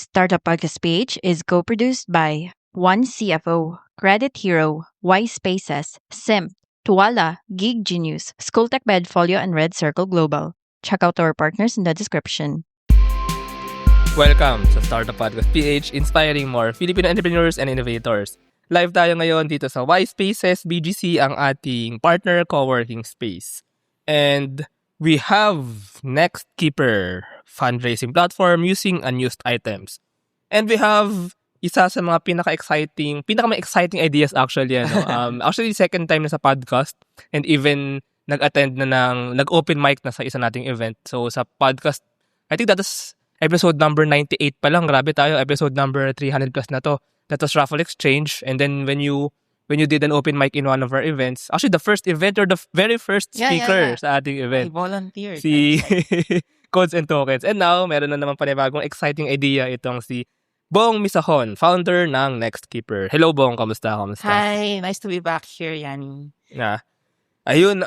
Startup Podcast page is co-produced by One CFO, Credit Hero, Y Spaces, Simp, Tuala, Gig Genius, Schooltech Bedfolio, and Red Circle Global. Check out our partners in the description. Welcome sa Startup Podcast PH, inspiring more Filipino entrepreneurs and innovators. Live tayo ngayon dito sa Y Spaces BGC, ang ating partner co-working space. And we have Next Keeper, fundraising platform using unused items. And we have isa sa mga pinaka-exciting ideas actually. Actually, second time na sa podcast and even nag-attend na nag-open mic na sa isa nating event. So sa podcast, I think that is episode number 98 pa lang. Grabe tayo, episode number 300 plus na to. That was Raffle Exchange. And then when you did an open mic in one of our events, actually the first event or the very first speaker sa ating event. I volunteered. Si Codes and Tokens. And now, meron na naman panibagong exciting idea itong si Bong Misahon, founder ng Next Keeper. Hello Bong, kamusta? Hi, nice to be back here, Yanni. Ayun,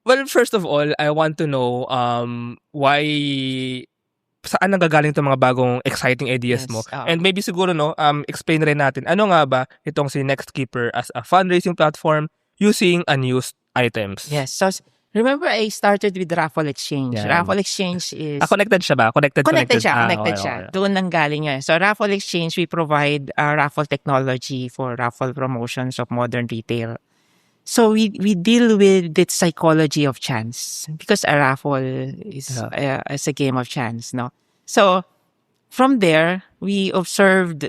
well, first of all, I want to know why, saan nanggagaling itong mga bagong exciting ideas mo? And maybe siguro, explain rin natin, ano nga ba itong si Next Keeper as a fundraising platform using unused items? Yes, so remember I started with Raffle Exchange. Yeah. Raffle Exchange is... Connected siya ba? Connected siya. Okay. Doon nanggaling yun. So Raffle Exchange, we provide raffle technology for raffle promotions of modern retail. So we deal with the psychology of chance because a raffle is a game of chance, no? So from there, we observed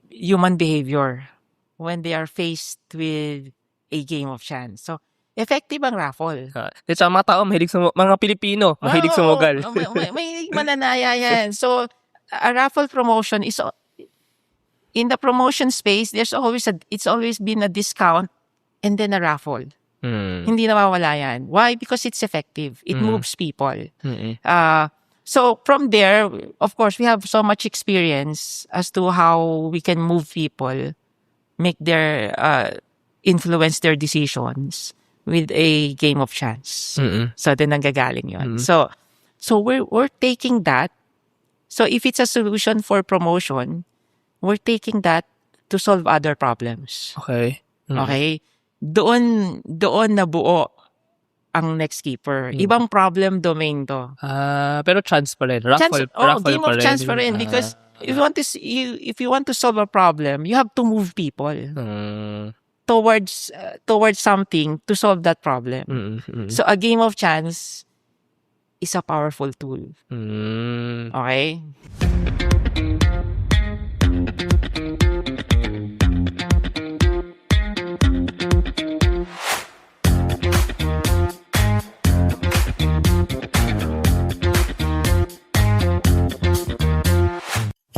human behavior when they are faced with a game of chance. So effective ang raffle. Sa mga tao, mga Pilipino, mahilig sumugal. May mananaya yan. So, a raffle promotion is, in the promotion space, it's always been a discount and then a raffle. Hindi nawawala yan. Why? Because it's effective. It moves people. So, from there, of course, we have so much experience as to how we can move people, make their, influence their decisions with a game of chance. So, then nanggagaling yun. So we're taking that. So, if it's a solution for promotion, we're taking that to solve other problems. Okay. Okay? Doon nabuo ang Next Keeper. Ibang problem domain to. Pero chance pa rin. Raffle game of chance pa rin. Because if you want to solve a problem, you have to move people towards something to solve that problem. So a game of chance is a powerful tool. Okay?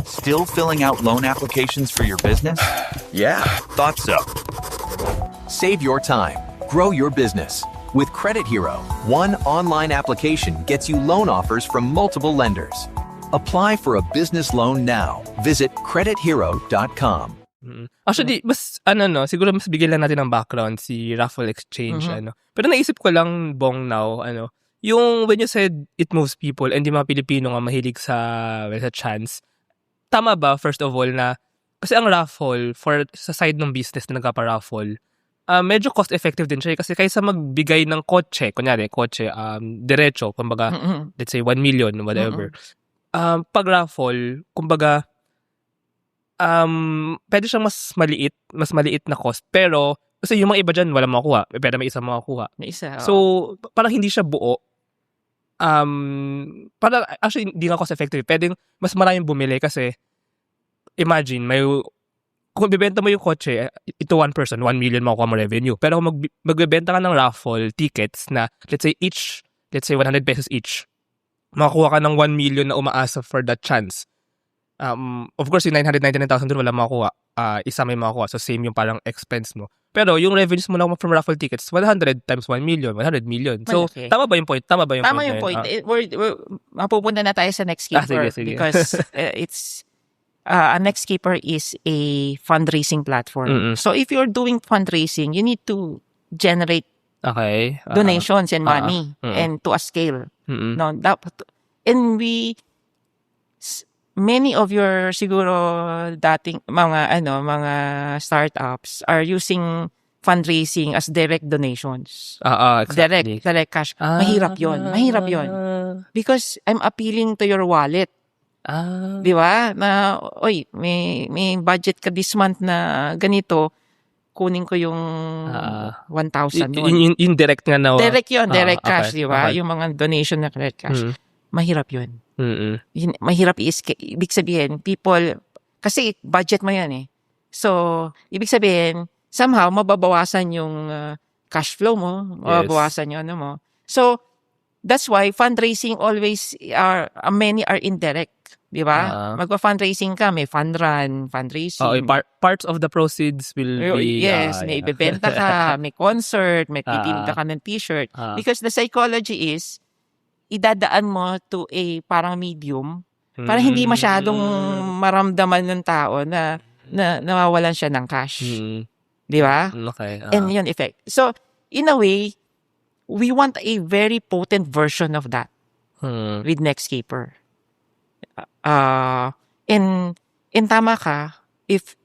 Still filling out loan applications for your business? Yeah, thought so. Save your time. Grow your business. With Credit Hero, one online application gets you loan offers from multiple lenders. Apply for a business loan now. Visit credithero.com. Actually, siguro mas bigyan lang natin ng background si Raffle Exchange. Pero naisip ko lang, Bong, now, yung when you said it moves people and yung mga Pilipino nga mahilig sa chance, tama ba, first of all, na kasi ang raffle, sa side ng business na nagpapa-raffle, medyo cost-effective din siya. Kasi kaysa magbigay ng kotse, diretso, kumbaga, let's say 1 million, whatever. Pag raffle, kumbaga, pwede siyang mas maliit na cost. Pero, kasi yung mga iba dyan, wala makuha. Pero may isa makuha. May isa, So, parang hindi siya buo. Parang, actually, hindi nga cost-effective. Pwedeng mas maraming bumili kasi, imagine, kung bibenta mo yung kotse, ito one person, 1 million makukuha mo revenue. Pero kung magbebenta ka ng raffle tickets na, let's say 100 pesos each, makakuha ka ng 1 million na umaasa for that chance. Of course, yung 999,000 doon wala makukuha. Isa may makukuha. So, same yung parang expense mo. Pero yung revenues mo lang from raffle tickets, 100 times 1 million, 100 million. So, okay. Tama ba yung point? Tama yung point. We're mapupunta na tayo sa Next Keeper. Sige. Because it's a Next Keeper is a fundraising platform. So, if you're doing fundraising, you need to generate donations and money and to a scale. No, and we many of your siguro dating mga startups are using fundraising as direct donations. Exactly. Direct cash. Mahirap 'yon. Because I'm appealing to your wallet. Di ba? Na, oy, may budget ka this month na ganito, kunin ko yung 1,000 doon. Yung direct nga na. Direct yun, direct cash, okay, di ba? okay. Yung mga donation na direct cash. Mahirap yun. Mm-mm. Mahirap ibig sabihin, people, kasi budget mo yan eh. So, ibig sabihin, somehow, mababawasan yung cash flow mo, mababawasan yung ano mo. So, that's why fundraising always many are indirect. Di ba? Magpa-fundraising ka, may fund run, fundraising. Parts of the proceeds will be... Yes, may ibebenta ka, may concert, may titinda ka ng t-shirt. Because the psychology is, idadaan mo to a parang medium para hindi masyadong maramdaman ng tao na nawawalan siya ng cash. Di ba? Okay. And yun effect. So, in a way, we want a very potent version of that with Nextkeeper. And tama ka, if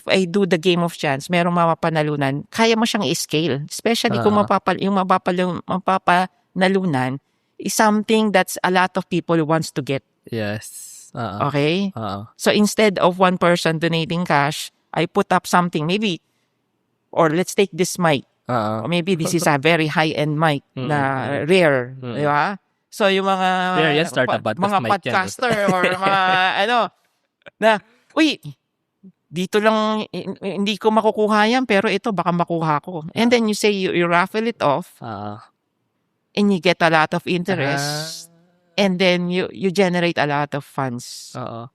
I do the game of chance, merong mapapanalunan, kaya mo siyang i-scale. Especially kung yung mapapanalunan is something that's a lot of people wants to get. Yes. Okay? So instead of one person donating cash, I put up something, maybe, or let's take this mic. Or maybe this is a very high-end mic na rare. Di ba? So yung mga mga podcaster or mga na, uy, dito lang, hindi ko makukuha yan, pero ito baka makuha ko. And then you say, you raffle it off, and you get a lot of interest, and then you generate a lot of funds. Oo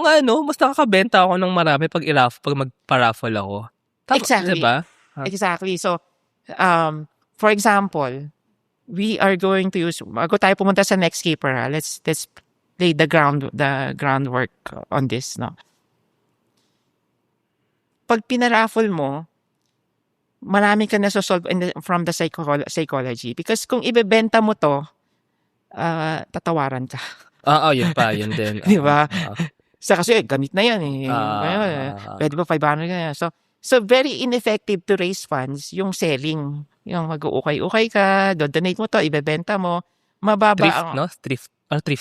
nga, no? Mas nakakabenta ako ng marami pag magpa-raffle ako. Exactly. Diba? Exactly. So, for example, we are going to use, bago tayo pumunta sa Nextkeeper, let's lay the groundwork on this, no? Pag pinaraffle mo, marami ka na-solve from the psychology. Because kung ibebenta mo to, tatawaran ka. Yun pa, yun din. Di ba? So, kasi gamit na yan eh. Pwede ba 500 ka? So very ineffective to raise funds yung selling. Yung mag-uukay-ukay ka, donate mo to, ibebenta mo, mababa thrift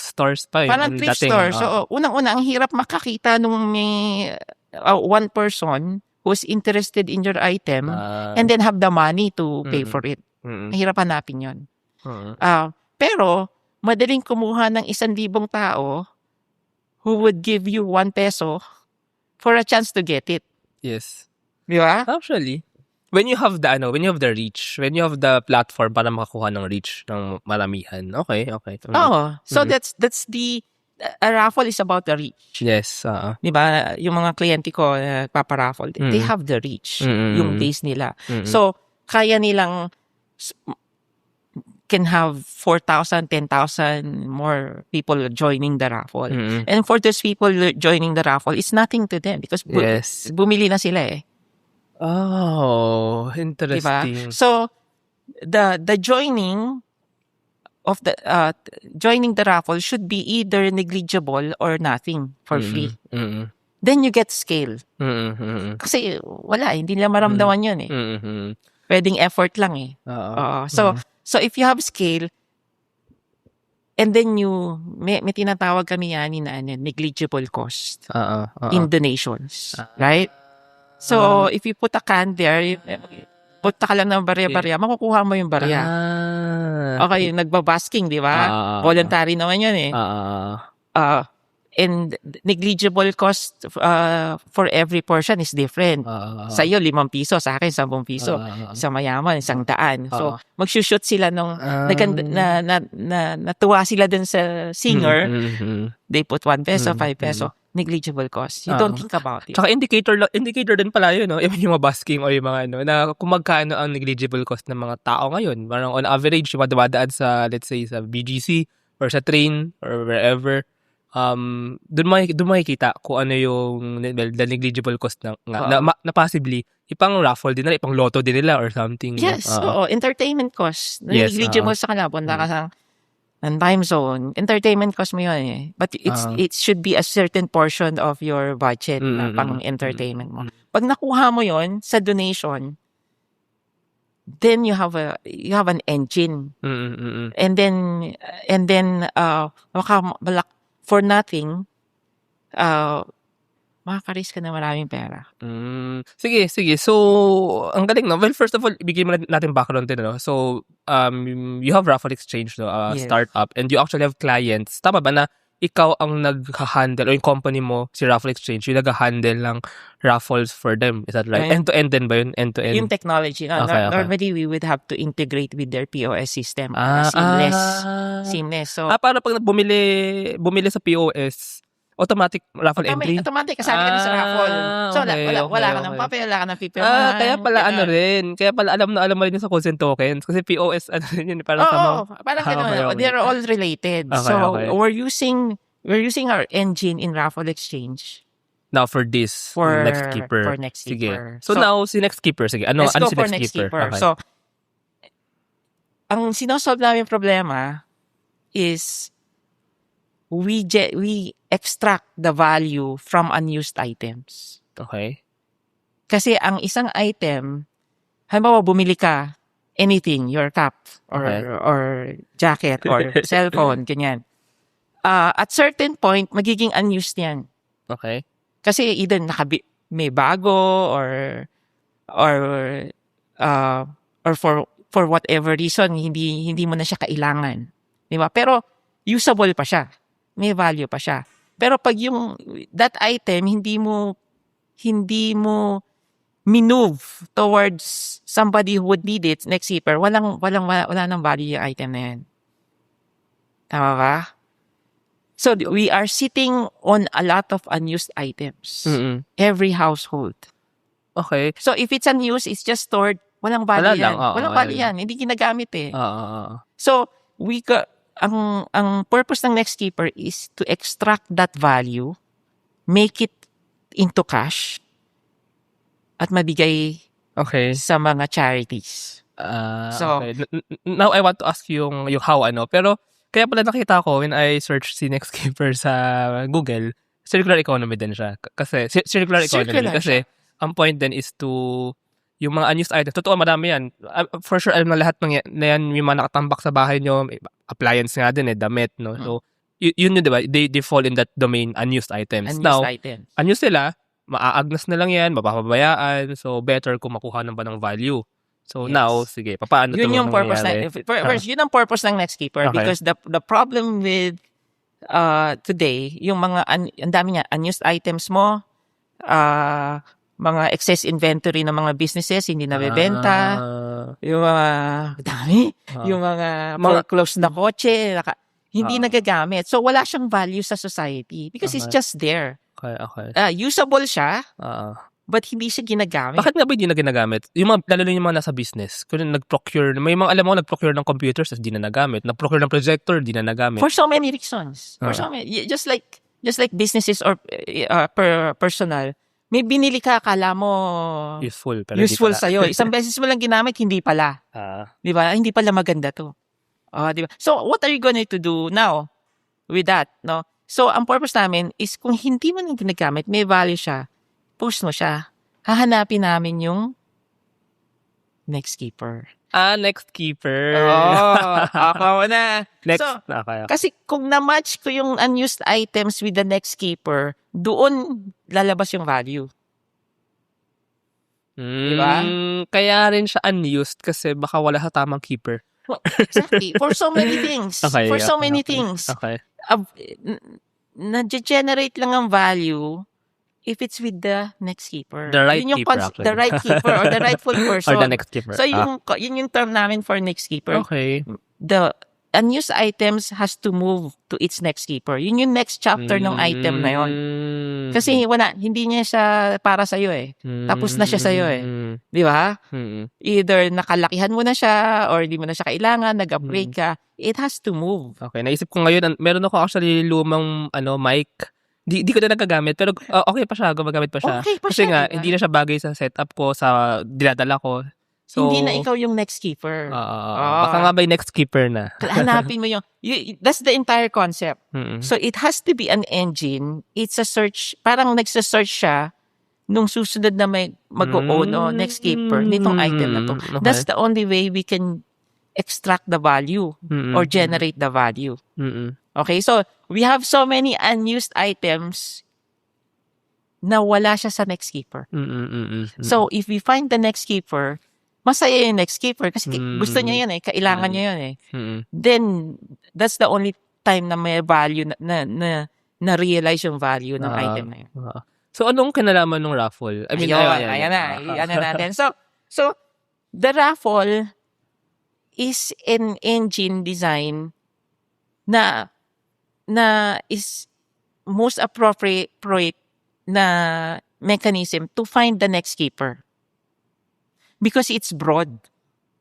stores pa. Parang thrift stores. So, unang-una, ang hirap makakita nung may one person who's interested in your item and then have the money to pay for it. Ang hirap hanapin yun. Pero, madaling kumuha ng 1,000 tao who would give you 1 peso for a chance to get it. Yes. Di ba? Actually, when you have the reach, when you have the platform para makakuha ng reach ng maramihan, okay. So that's the raffle is about the reach. Yes. Di ba? Yung mga kliyente ko paparaffle, they have the reach, yung base nila. So, kaya nilang can have 4,000, 10,000 more people joining the raffle. And for those people joining the raffle, it's nothing to them because bumili na sila eh. Oh, interesting. Diba? So, the joining of joining the raffle should be either negligible or nothing for free. Then you get scale. Kasi wala, hindi nila maramdaman yun eh. Pwedeng effort lang eh. So if you have scale, and then may tinatawag kami yan na negligible cost in donations, right? So if you put a can there, punta ka lang ng barya-barya, makukuha mo yung barya. Okay, nagbabasking, di ba? Voluntary naman yun eh. And negligible cost for every portion is different. Sa iyo, 5 piso. Sa akin, 10 piso. Sa mayaman, 100. So, mag-shoot sila nung natuwa sila dun sa singer. They put 1 peso, 5 peso. Negligible cost. You don't think about it. Tsaka indicator din pala yun, no? Even yung mga busking o yung mga na kung magkano ang negligible cost ng mga tao ngayon. Parang on average, yung mga dumadaan sa, let's say, sa BGC or sa train or wherever, doon makikita kung ano yung the negligible cost na possibly ipang raffle din nila, ipang lotto din nila or something. Yes, oo. Entertainment cost. Negligible sa kanila. Punta ka sa ng time zone, entertainment cost mo yun eh. But it should be a certain portion of your budget na pang entertainment mo. Pag nakuha mo yon sa donation, then you have an engine. And then for nothing, makaka-risk ka na maraming pera. Sige. So, ang galing, no? Well, first of all, ibigay mo natin background din, no? So, you have Raffle Exchange, no? Yes. Startup, and you actually have clients. Tama ba na ikaw ang nag-handle, o yung company mo, si Raffle Exchange, yung nag-handle ng raffles for them? Is that right? End-to-end din ba yun? End-to-end? Yung technology. No? Okay. Normally, we would have to integrate with their POS system. Seamless. So, para pag bumili sa POS, automatic raffle entry? Automatic, kasali ka na sa raffle. So, wala ka ng papel, wala ka ng pipil. Kaya pala Kaya pala alam mo rin yung sa Cozen Tokens. Kasi POS, yun, parang parang gano'n. They're all related. Okay. We're using our engine in Raffle Exchange. Now for this, Next Keeper. For Next Keeper. Sige. So now, si Next Keeper. Sige, ano let's go si for Next Keeper? Okay. So, ang sinosolve namin problema is we extract the value from unused items. Okay. Kasi ang isang item, halimbawa bumili ka, anything, your cap, or jacket, or cellphone, ganyan. At certain point, magiging unused yan. Okay. Kasi either may bago, or for whatever reason, hindi mo na siya kailangan. Di ba? Pero usable pa siya. May value pa siya. Pero pag that item hindi mo minove towards somebody who would need it, Next Keeper, wala nang value yung item na yan. Tama ba? So we are sitting on a lot of unused items. Every household. Okay. So if it's unused, it's just stored. Walang value yan. Walang value yan. Hindi ginagamit eh. So ang purpose ng Next Keeper is to extract that value, make it into cash, at mabigay sa mga charities. Okay. Now I want to ask yung how pero kaya pala nakita ko when I search si Next Keeper sa Google, circular economy din siya. Kasi circular economy kasi ang point din is to yung mga unused items. Totoo, marami yan. For sure, alam na lahat ng yan, yung mga nakatambak sa bahay nyo, appliance nga din damit, no? So, yun di ba? They fall in that domain, unused items. Unused sila, maaagnas na lang yan, mapapabayaan, so better kung makuha ng ba ng value. So now, sige, paano ito yung purpose first, yun ang purpose ng Next Keeper because the problem with today, yung mga, ang dami niya, unused items mo, mga excess inventory ng mga businesses, hindi nabebenta. Yung mga dami. Yung mga close na kotse, hindi nagagamit. So, wala siyang value sa society because it's just there. Okay. Usable siya, but hindi siya ginagamit. Bakit nga ba hindi na ginagamit? Lalo na yung mga nasa business. Kung nag-procure, may mga alam mo, nag-procure ng computers, hindi na nagamit. Nag-procure ng projector, hindi na nagamit. For so many reasons. Just like businesses or personal, may binili ka, akala mo useful sa'yo. Isang beses mo lang ginamit, hindi pala. Di ba? Hindi pala maganda to. Di ba? So, what are you going to do now with that? No? So, ang purpose namin is kung hindi mo nang ginagamit, may value siya, post mo siya. Hahanapin namin yung Next Keeper. Next Keeper. Ako na. Next. So, okay. Kasi kung na-match ko yung unused items with the Next Keeper, doon lalabas yung value. Diba? Kaya rin siya unused kasi baka wala sa tamang keeper. Exactly. For so many things. Okay. Na-generate lang ang value if it's with the Next Keeper. The right keeper, actually. The right keeper or the rightful person. Or the Next Keeper. So, yun yung term namin for Next Keeper. Okay. The unused items has to move to its Next Keeper. Yun yung next chapter ng item na yun. Kasi hindi niya siya para sa'yo eh. Tapos na siya sa'yo eh. Di ba? Either nakalakihan mo na siya or hindi mo na siya kailangan, nag-upgrade ka. It has to move. Okay, naisip ko ngayon, meron ako actually lumang mic. Di ko na nagagamit, pero okay pa siya, gumagamit pa siya. Okay pa Kasi siya, nga, diba? hindi na siya bagay sa setup ko, sa dinadala ko. Hindi na ikaw yung next keeper. Baka nga may next keeper na. Hanapin mo that's the entire concept. Mm-mm. So it has to be an engine. It's a search, parang nagsa-search siya nung susunod na may mag-own o next keeper nitong item na to. Okay. That's the only way we can extract the value or generate the value. Okay, so we have so many unused items na wala siya sa next keeper. So if we find the next keeper, masaya yung next keeper kasi gusto niya yun kailangan niya yun Then that's the only time na may value na realize yung value ng item na yun. So anong kinalaman ng raffle? I mean, ayan na. Ano natin. So the raffle is an engine design na is most appropriate na mechanism to find the next keeper. Because it's broad.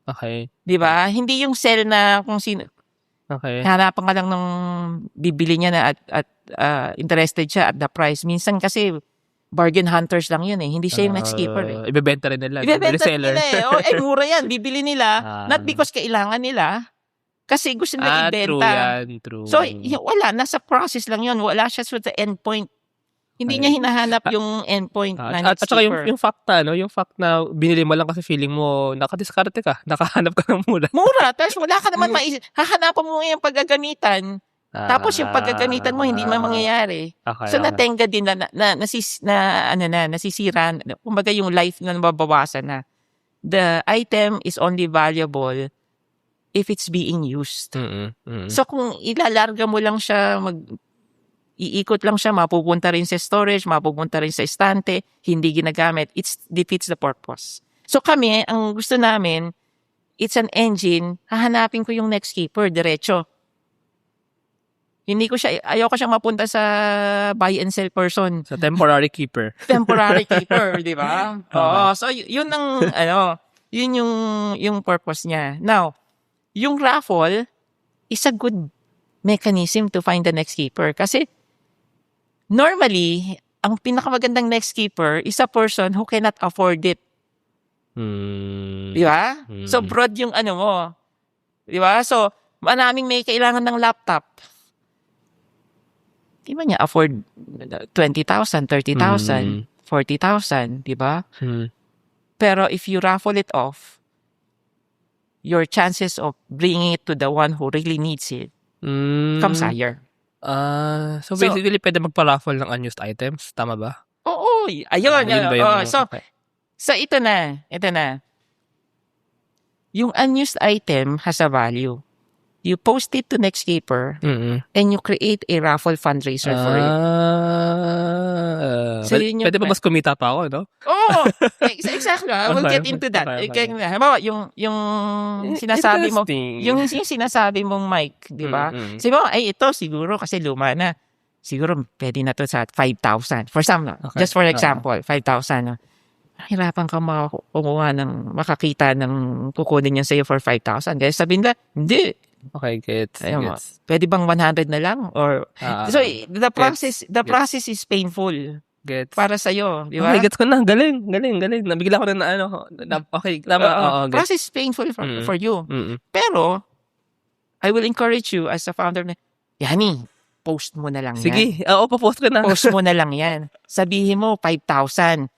Okay. Di ba? Hindi yung sell na kung sino. Okay. Hanapan ka lang ng bibili niya na at interested siya at the price. Minsan kasi bargain hunters lang yun Hindi siya yung next keeper Ibebenta rin nila. Ibebenta Reseller. nila mura yan. Bibili nila. Not because kailangan nila. Kasi gusto nila ibenta. True. So, wala. Nasa process lang yun. Wala siya sa endpoint. Hindi niya hinahanap yung endpoint na at next saka keeper. yung fact na, yung fact na binili mo lang kasi feeling mo nakadiskarte ka, nakahanap ka ng mura. Mura. Tapos wala ka naman hahanapan mo yung paggagamitan. Tapos yung paggagamitan mo hindi naman mangyayari. Okay, So natenga din nasisira. Kumbaga yung life na nababawasan na. The item is only valuable if it's being used. So kung ilalarga mo lang siya, iikot lang siya, mapupunta rin sa storage, mapupunta rin sa estante, hindi ginagamit, it defeats the purpose. So kami, ang gusto namin, it's an engine, hahanapin ko yung next keeper, diretso. Ayoko siyang mapunta sa buy and sell person. Sa temporary keeper. Temporary keeper, di ba? Oo. So, yun ang, yun yung purpose niya. Now, yung raffle is a good mechanism to find the next keeper. Kasi, normally, ang pinakamagandang next keeper is a person who cannot afford it. Di ba? So, broad yung mo. Di ba? So, maraming may kailangan ng laptop. Di ba niya afford 20,000, 30,000, 40,000, di ba? Pero if you raffle it off, your chances of bringing it to the one who really needs it comes higher. So basically, pwede magpa-raffle ng unused items? Tama ba? Oo. Ayun. Okay. So ito na. Yung unused item has a value. You post it to Nextkeeper and you create a raffle fundraiser for it. So pwede ba mas kumita pa ako, no? Oo. Exactly. I will get into that. Okay. Halimbawa, yung sinasabi mo, Interesting. yung sinasabi mong mic, di ba? Sabi mo, ito siguro kasi luma na. Siguro pwede na to sa 5,000. For some, just for example, 5,000. Hirapan ka makakita ng kukunin niya sa'yo for 5,000. Kaya sabihin na, hindi. Okay, gets. Pwede bang 100 na lang? Or so the process is painful. Gets. Para sa iyo, di ba? Okay, gets ko na. Galing. Nabigla ko na okay, tama. Process is painful for you. Pero I will encourage you as a founder na, Yani, post mo na lang yan. Sige, pa-post ko na. Post mo na lang yan. Sabihin mo 5,000.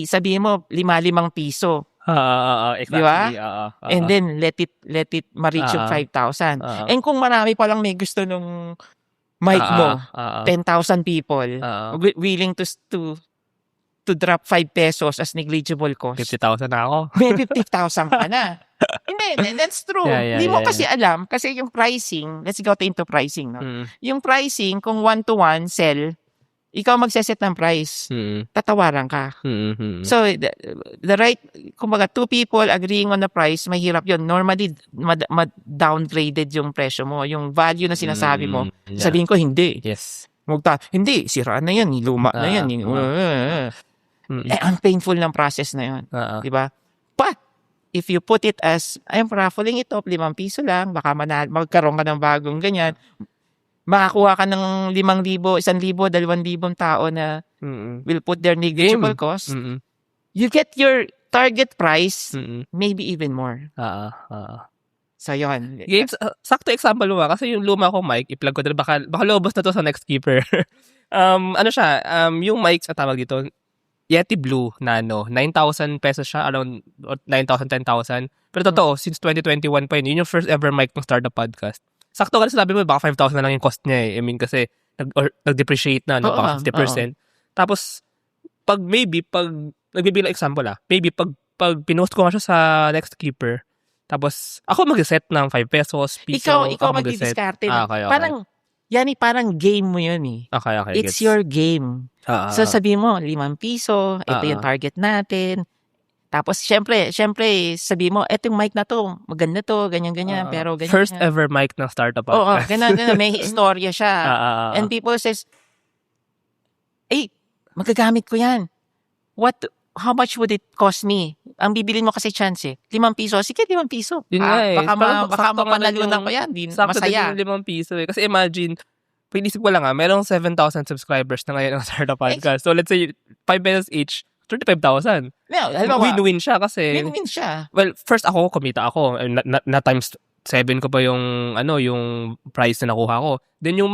Sabihin mo 5 piso. Exactly. Di ba? And then let it ma-reach yung 5,000. And kung marami pa lang may gusto nung mic mo, 10,000 people willing to drop 5 pesos as negligible cost. 50,000 na ako. May 50,000 ka na. Hindi, that's true. Hindi mo kasi alam, kasi yung pricing, let's go into pricing. No? Yung pricing, kung 1-to-1 sell, ikaw magseset ng price, tatawaran ka. So, the right, kumbaga, 2 people agreeing on the price, mahirap yun. Normally, downgraded yung presyo mo. Yung value na sinasabi mo, sabihin ko, hindi. Yes. Hindi, sira na yan, luma na yan. Ang painful ng process na yun. Diba? But, if you put it as, I'm raffling it off, 5 piso lang, baka magkaroon ka ng bagong ganyan, makakuha ka ng 5,000, 1,000, 2,000 tao na will put their negligible cost. You get your target price, Mm. maybe even more. So, yun. Games, sakto example mo kasi yung luma kong mic, i-plug ko din, baka lobos na to sa next keeper. Ano siya, yung mic sa tawag dito, Yeti Blue Nano, 9,000 pesos siya, around 9,000, 10,000. Pero totoo, since 2021 pa yun yung first ever mic ng Startup Podcast. Sakto ka sabi mo, baka 5,000 na lang yung cost niya I mean, kasi nag-depreciate na, no? Baka 50%. Tapos, pag nagbibilang example maybe pag pinost ko nga siya sa next keeper, tapos, ako mag-set ng 5 pesos, piso. Ikaw mag-discarte. Okay. Parang game mo yun Okay. It's your game. So, sabi mo, 5 piso, ito yung target natin. Tapos, syempre, sabi mo, etong mic na to, maganda to, ganyan, pero ganyan. First ever mic ng Startup Oo, Podcast. ganyan, may istorya siya. And people says, magagamit ko yan. How much would it cost me? Ang bibili mo kasi chance 5 piso. Sige, 5 piso. Yun nga Baka mapanalunan ko yan. Masaya. Sakto din yung 5 piso Kasi imagine, pinisip ko lang merong 7,000 subscribers na ngayon ng Startup Podcast. So let's say, 5 pesos each, 35,000. Win-win siya kasi. Win-win siya. Well, first kumita ako. Na times 7 ko pa yung price na nakuha ko. Then yung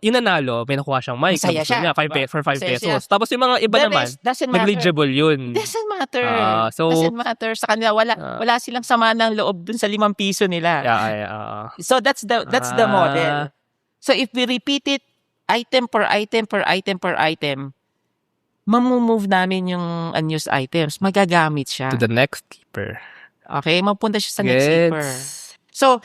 nanalo, may nakuha siyang mic. Masaya siya. For 5 pesos. Tapos yung mga iba naman, negligible yun. Doesn't matter. So, doesn't matter. Sa kanila, wala silang sama ng loob dun sa 5 piso nila. So that's the model. So if we repeat it, item per item, mamumove namin yung unused items. Magagamit siya. To the next keeper. Okay? Mapunta siya sa next keeper. So,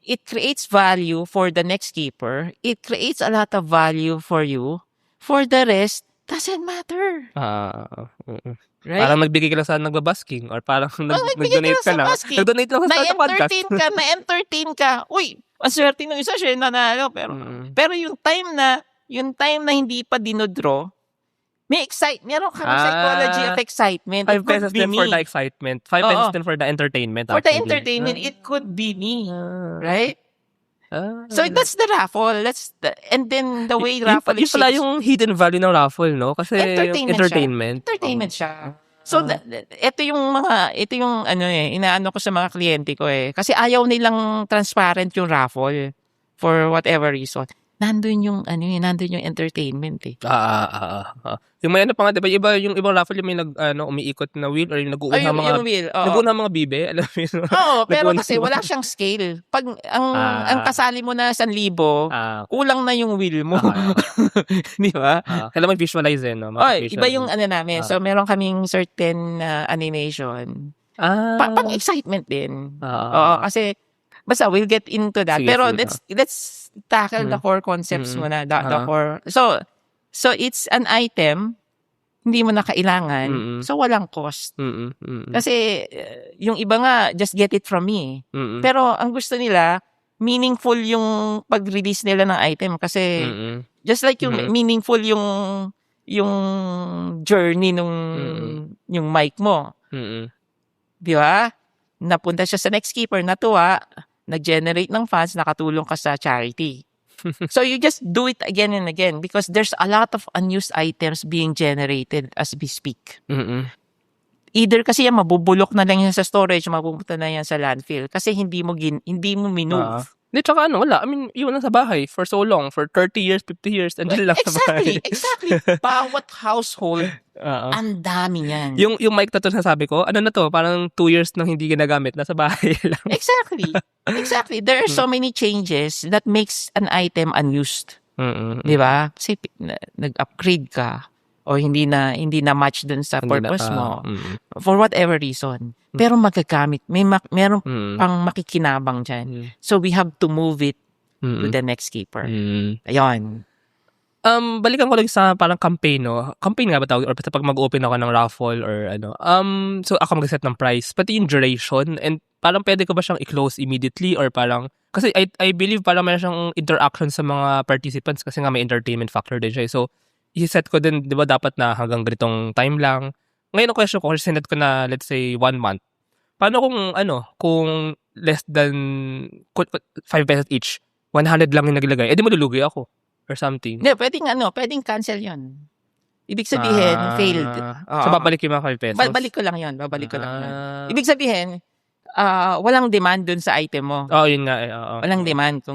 it creates value for the next keeper. It creates a lot of value for you. For the rest, doesn't matter. Right? Parang nagbigay ka lang sa nagbabasking or parang nag-donate ka lang. Nag-donate lang sa Startup Podcast. Na-entertain ka. Uy, ang swerte ng isa siya nanalo. Pero yung time na hindi pa dinodraw, may meron kang psychology of excitement. 5 pesos din for the excitement. 5 pesos din for the entertainment. For the entertainment, it could be me. Right? So that's the raffle. And then the way raffle is. Yung pala yung hidden value ng raffle, no? Kasi entertainment. Entertainment siya. So ito yung inaano ko sa mga kliyente ko Kasi ayaw nilang transparent yung raffle for whatever reason. Nandun yung entertainment Yung may pa nga, diba, yung ibang raffle yung may umiikot na wheel or yung nag-uunang mga nag-uunang mga bibe, alam mo yun. Oo, pero kasi wala siyang scale. Pag ang kasali mo na 1,000, kulang na yung wheel mo. Di ba? Kailangan visualize no? Iba yung namin. So meron kaming certain animation. Pang excitement din. Oo, kasi basta we'll get into that. Pero let's tackle the core concepts muna. The core. So it's an item, hindi mo na kailangan. So walang cost. Kasi yung iba nga, just get it from me. Pero ang gusto nila, meaningful yung pag-release nila ng item. Kasi just like yung meaningful yung journey yung mic mo. Di ba? Napunta siya sa next keeper, natuwa, nag-generate ng funds, nakatulong ka sa charity. So you just do it again and again because there's a lot of unused items being generated as we speak. Either kasi yan mabubulok na lang yan sa storage, mapupunta na yan sa landfill kasi hindi mo minove. Hindi, tsaka wala. I mean, iwan lang sa bahay for so long, for 30 years, 50 years, andyan lang sa bahay. Exactly. Bawat household, ang dami yan. Yung mic na to nasabi ko, na to, parang 2 years nang hindi ginagamit, nasa bahay lang. Exactly. There are so many changes that makes an item unused. Di ba? Kasi nag-upgrade ka o hindi na match dun sa purpose mo for whatever reason. Pero magagamit. Meron pang makikinabang dyan. So we have to move it to the next keeper. Ayun. Balikan ko lang sa parang campaign, no? Campaign nga ba tawag? Or basta pag mag-open ako ng raffle or so ako mag-set ng price. Pati yung duration and parang pwede ko ba siyang i-close immediately or parang kasi I believe parang meron siyang interaction sa mga participants kasi nga may entertainment factor din siya. So i-set ko din, di ba, dapat na hanggang ganitong time lang. Ngayon ang question ko, kasi sinet ko na, let's say, 1 month. Paano kung less than 5 pesos each, 100 lang yung naglagay, edi malulugi ako or something. Hindi, pwedeng cancel yun. Ibig sabihin, failed. So, babalik yung mga 5 pesos? Babalik ko lang yun. Ibig sabihin, walang demand dun sa item mo. Yun nga eh. Walang demand.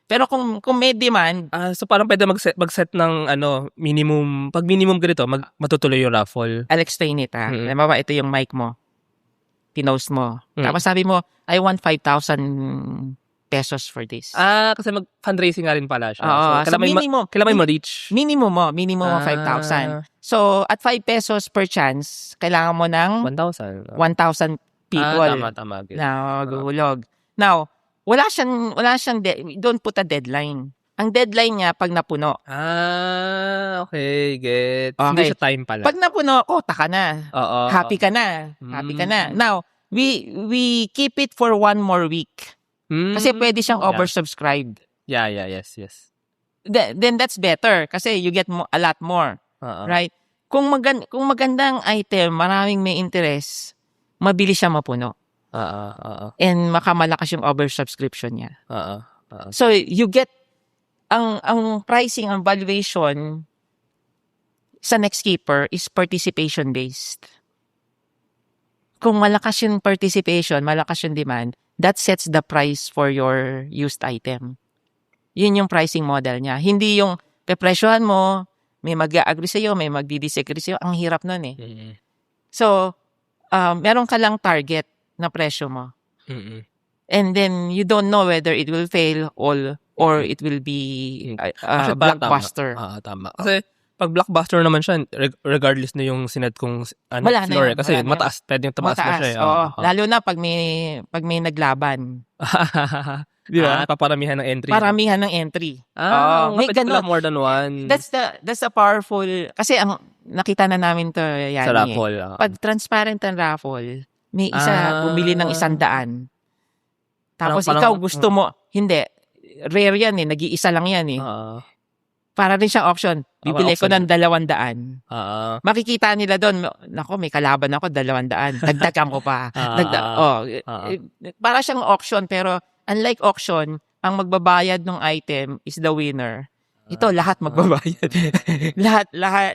Pero kung may demand, so parang pwede mag-set ng minimum, pag minimum ganito, matutuloy yung raffle. I'll explain it Halimbawa, ito yung mic mo. Pinost mo. Tapos sabi mo, I want 5,000 pesos for this. Kasi mag-fundraising nga rin pala siya. So minimum. Kailangan mo reach. Minimum mo 5,000. So, at 5 pesos per chance, kailangan mo ng 1,000. 1,000 people Tama. na maguhulog. Now, wala siyang don't put a deadline. Ang deadline niya pag napuno. Okay, get. Okay. Hindi siya time pala. Pag napuno, ka na. Happy ka na. Now, we keep it for 1 more week. Kasi pwede siyang oversubscribed. Yeah, yes. Then that's better kasi you get a lot more. Right? Kung magandang item, maraming may interest, mabilis siya mapuno. And makamalakas yung oversubscription niya. So, you get ang pricing, ang valuation sa Nextkeeper is participation-based. Kung malakas yung participation, malakas yung demand, that sets the price for your used item. Yun yung pricing model niya. Hindi yung pepresyohan mo, may mag-agree sa'yo, may magdi-disagree sa'yo. Ang hirap nun eh. So, meron ka lang target na presyo mo. And then, you don't know whether it will fail or it will be blockbuster. Tama. Kasi, pag blockbuster naman siya, regardless na yung sinet kong floor. Kasi mataas, pwede yung taas na siya. Lalo na pag may naglaban. Di ba? Paparamihan ng entry. Paramihan ng entry. May ganun. More than one. That's a powerful, kasi ang nakita na namin to yan. Sa raffle. Pag transparent ang raffle, may isa bumili ng 100. Tapos ikaw gusto mo, hindi. Rare yan eh. Nag-iisa lang yan eh. Para rin siyang option. Bibili ko ng 200. Makikita nila doon, nako, may kalaban ako, 200. Dagdagan ko pa. Para siyang auction, pero unlike auction, ang magbabayad ng item is the winner. Ito, lahat magbabayad.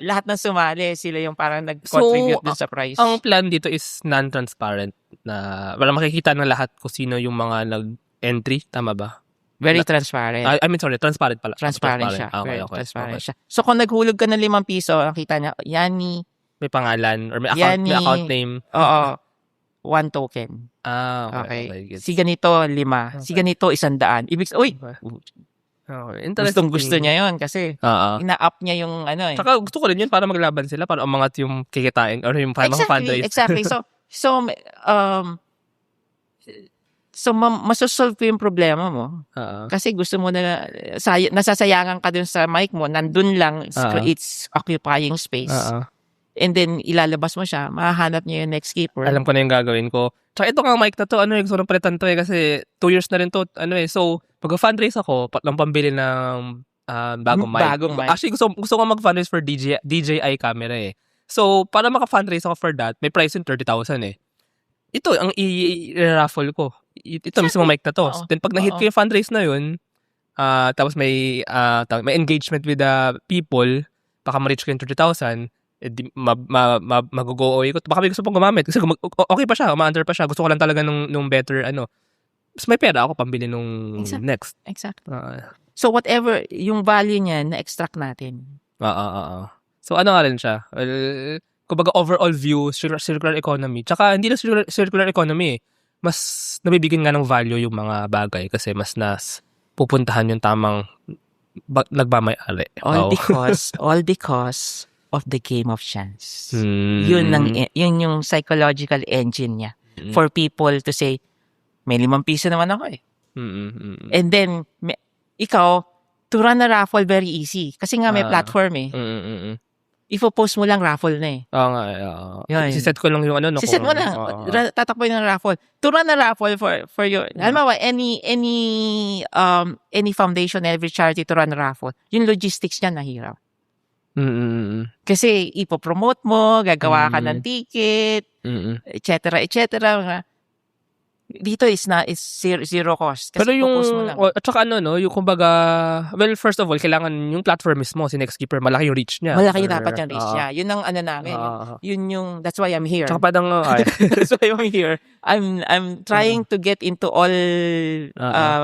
lahat ng sumali, sila yung parang nag-contribute dun sa price. Ang plan dito is non-transparent na wala makikita ng lahat kung sino yung mga nag-entry. Tama ba? Very transparent. Transparent pala. Transparent siya. Okay. Transparent siya. So, kung naghulog ka ng 5 piso, nakita niya, Yani. May pangalan or may account name. Oo. 1 token. Okay. Si ganito, 5. Si ganito, 100. Ibig sabihin, gusto niya yun kasi ina-up niya yung eh. Saka gusto ko rin yun para maglaban sila, para umangat yung kikitain or yung mga fundraise. Exactly. So, masosolve ko yung problema mo. Kasi gusto mo na, nasasayangan ka dun sa mic mo, nandun lang, it's occupying space. And then, ilalabas mo siya, mahahanap niya yung Nextkeeper. Alam ko na yung gagawin ko. Tsaka ito nga mic na to, gusto nang palitan to kasi 2 years na rin to, So, pag-fundraise ako, lang pambili ng bagong mic. Actually, gusto ko mag-fundraise for DJI camera eh. So, para maka-fundraise ako for that, may price yung 30,000 eh. Ito, ang i-raffle ko. Ito mismo mic na to. Then pag na-hit ko yung fundraise na yun, tapos may engagement with the people, baka ma-reach ko yung 30,000, mag-go away ko. Baka may gusto pong gumamit. Kasi okay pa siya, ma-under pa siya. Gusto ko lang talaga nung better, Mas may pera ako pambili nung next. Exactly. So whatever, yung value niya, na-extract natin. So ano nga rin siya? Well, kumbaga overall view, circular economy. Tsaka hindi lang circular economy eh. Mas nabibigyan nga ng value yung mga bagay kasi mas pupuntahan yung tamang nagmamayari. All because of the game of chance. Yun yung psychological engine niya. For people to say, may 5 piso naman ako eh. And then, ikaw, to run a raffle very easy. Kasi nga may platform eh. Ipo-post mo lang raffle na eh. Oo nga. Siset ko lang yung Siset mo lang. Tatakbo ng raffle. To run a raffle for your, halimbawa, any foundation, every charity to run a raffle, yung logistics niya nahirap. Kasi ipopromote mo, gagawa ka ng ticket, etc. Dito is zero cost. Kasi Pero yung, propose mo lang. at saka yung kumbaga, well, first of all, kailangan yung platform mismo, si Nextkeeper, malaki yung reach niya. Malaki dapat yung reach niya. Yun ang namin. That's why I'm here. Tsaka parang, That's why I'm here. I'm trying to get into all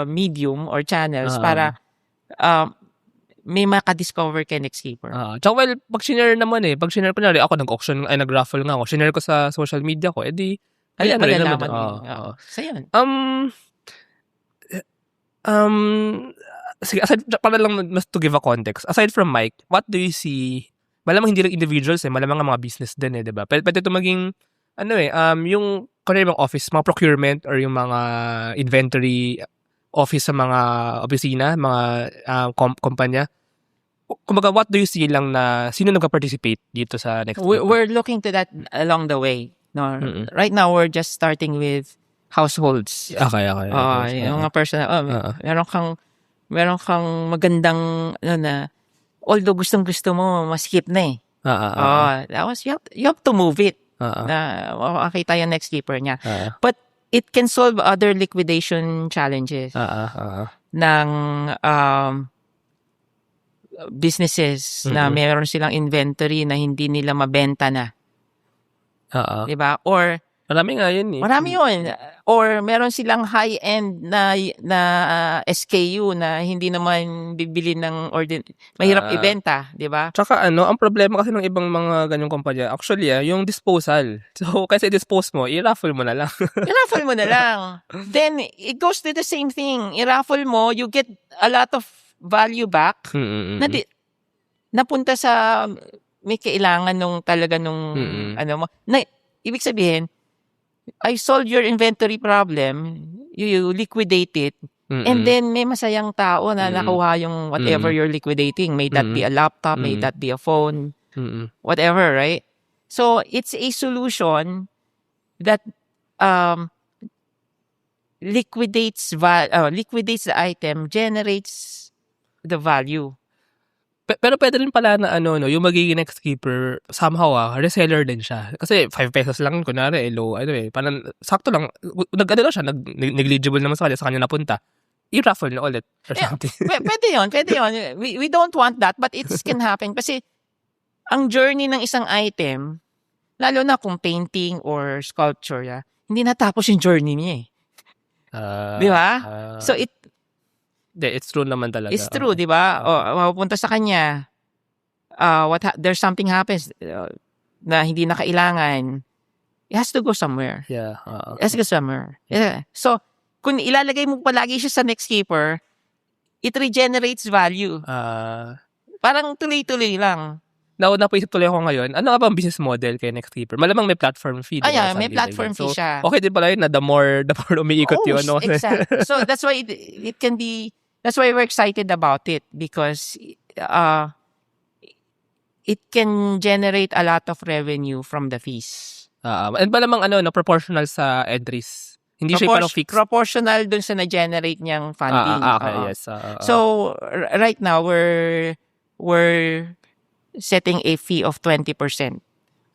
medium or channels para may makadiscover kay Nextkeeper. Tsaka well, pag sinare naman pag sinare ko ako nag-auction, nag-raffle nga ako, sinare ko sa social media ko, edi, Ayan, rin malalaman naman. So, yun. Sige, aside, para lang mas to give a context, aside from Mike, what do you see, malamang hindi lang individuals malamang mga business din diba? Pwede ito maging, yung, kung yung office, mga procurement or yung mga inventory office sa mga opisina, mga kumpanya. Kumbaga, what do you see lang na, sino nagpa-participate dito sa next We're looking to that along the way. No, right now we're just starting with households. Okay. Yung mga personal. Meron kang magandang na although gustong-gusto mo maskip na you have to move it. Na makakita yung Nextkeeper niya. But it can solve other liquidation challenges ng businesses na meron silang inventory na hindi nila mabenta na. Diba? Or marami nga yun Marami yun. Or meron silang high-end na SKU na hindi naman bibili ng mahirap ibenta, di ba? Tsaka ang problema kasi ng ibang mga ganyong kumpanya, actually yung disposal. So, kasi dispose mo, i-raffle mo na lang. I-raffle mo na lang. Then, it goes to the same thing. I-raffle mo, you get a lot of value back napunta sa may kailangan nung ibig sabihin, I solved your inventory problem, you liquidate it, and then may masayang tao na nakuha yung whatever you're liquidating. May that be a laptop, may that be a phone, whatever, right? So, it's a solution that liquidates the item, generates the value. Pero pwede rin pala na yung magiging Nextkeeper, somehow reseller din siya. Kasi 5 pesos lang, kunwari, low, parang sakto lang, negligible naman sa kanya napunta. I-raffle na ulit or something. Pwede yun. We don't want that, but it can happen. Kasi, ang journey ng isang item, lalo na kung painting or sculpture, hindi natapos yung journey niya di ba? So, it's true naman talaga. It's true, di ba? Mapupunta sa kanya, there's something happens na hindi na kailangan. It has to go somewhere. Yeah. It has to go somewhere. Yeah. So, kung ilalagay mo palagi siya sa Nextkeeper, it regenerates value. Parang tuloy-tuloy lang. Napaisip tuloy ako ngayon, ano nga ba ang business model kay Nextkeeper? Malamang may platform fee. May platform fee siya. Okay din pala yun na the more umiikot yun. Exactly. So, that's why it can be. That's why we're excited about it because it can generate a lot of revenue from the fees. And malamang proportional sa entries. Hindi siya parang fixed. Proportional dun sa na-generate niyang funding. Okay, yes. So, right now, we're setting a fee of 20%.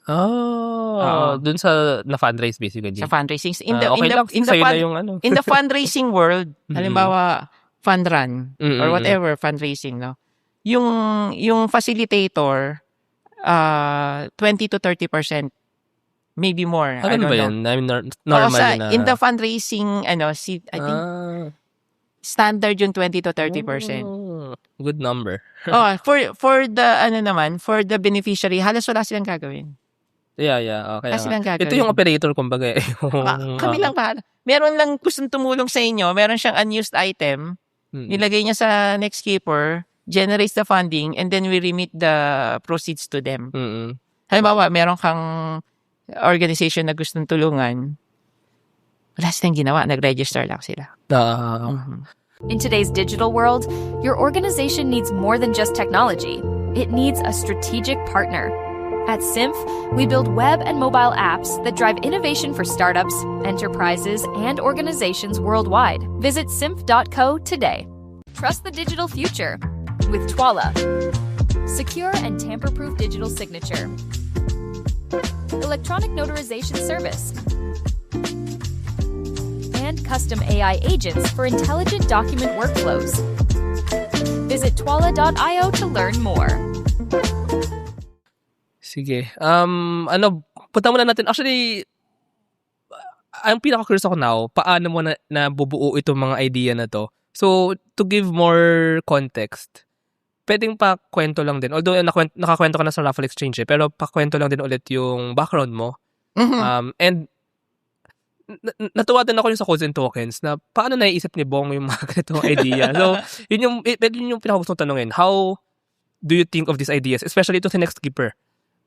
Dun sa na-fundraise basically. Sa fundraising. In the fundraising world, halimbawa, fund run or whatever fundraising, no? Yung facilitator 20 to 30%, maybe more. I don't know. I mean, normally na in the fundraising I think standard yung 20 to 30%. Good number. For the for the beneficiary, halos wala silang gagawin. Yeah, okay. Ito yung operator kumbaga. Kami lang pa. Meron lang gustong tumulong sa inyo, meron siyang unused item, nilagay niya sa Nextkeeper, generates the funding, and then we remit the proceeds to them. Halimbawa, meron kang organization na gustong tulungan, wala silang ginawa, nag-register lang sila. In today's digital world, your organization needs more than just technology. It needs a strategic partner. At Symph, we build web and mobile apps that drive innovation for startups, enterprises, and organizations worldwide. Visit symph.co today. Trust the digital future with Twala. Secure and tamper-proof digital signature. Electronic notarization service. And and custom AI agents for intelligent document workflows. Visit Twala.io to learn more. Sige. Punta muna natin. Actually, ang pinaka-curious ako now, paano mo nabubuo itong mga idea na to? So, to give more context, pwedeng pa kwento lang din. Although, nakakwento ka na sa Raffle Exchange pero pakwento lang din ulit yung background mo. And, natuwa din ako yung sa Codes and Tokens na paano naiisip ni Bong yung mga ganitong idea. So, yun yung pinaka-gusto tanungin. How do you think of these ideas? Especially ito sa Next Keeper.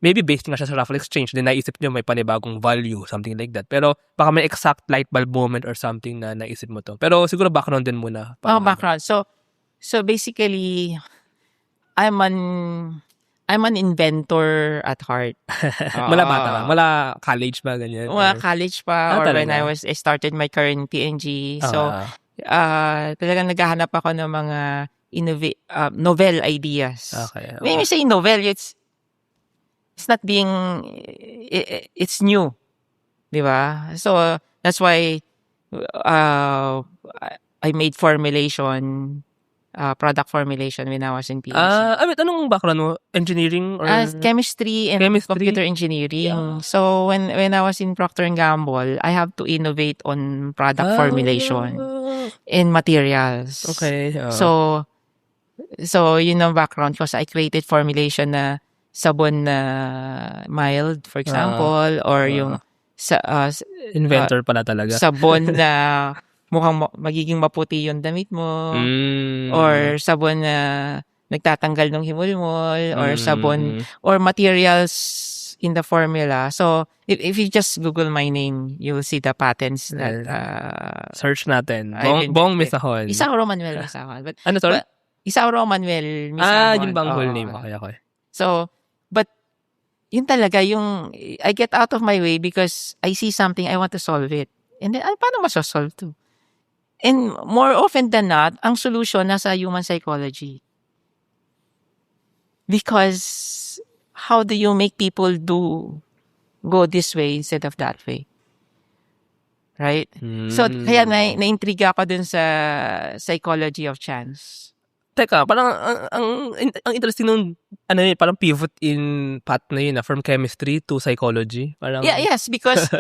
Maybe based nga siya sa Raffle Exchange, then naisip niyo may panibagong value, something like that. Pero baka may exact light bulb moment or something na naisip mo to. Pero siguro background din muna. Background. So basically, I'm an inventor at heart. Mala bata ba? Mala college ba? Ganyan? Mala college pa. Or talaga? when I started my career in PNG. So, talagang naghahanap ako ng mga novel ideas. Okay. When we say novel, it's not being, it's new. Di ba? So, that's why I made product formulation when I was in PNG. Anong background mo? Engineering? Or Chemistry and computer engineering. Yeah. So, when I was in Procter & Gamble, I have to innovate on product formulation in materials. Okay. So, yun ang background because I created formulation na sabon na mild, for example, or yung inventor pala talaga. Sabon na mukhang magiging maputi yung damit mo, or sabon na nagtatanggal ng himulmol, or sabon, or materials in the formula. So, if you just Google my name, you'll see the patents that search natin. Bong Misahon. Isauro Manuel Misahon. But, ano, sorry? Isauro Manuel Misahon. Yung bang whole name. Okay. So, but, yun talaga, I get out of my way because I see something, I want to solve it. And then, paano masosolve to? And more often than not, ang solution nasa human psychology. Because, how do you make people go this way instead of that way? Right? So, kaya na-intriga ako dun sa psychology of chance. Teka, parang ang interesting nung parang pivot in path na yun from chemistry to psychology. Parang yes, because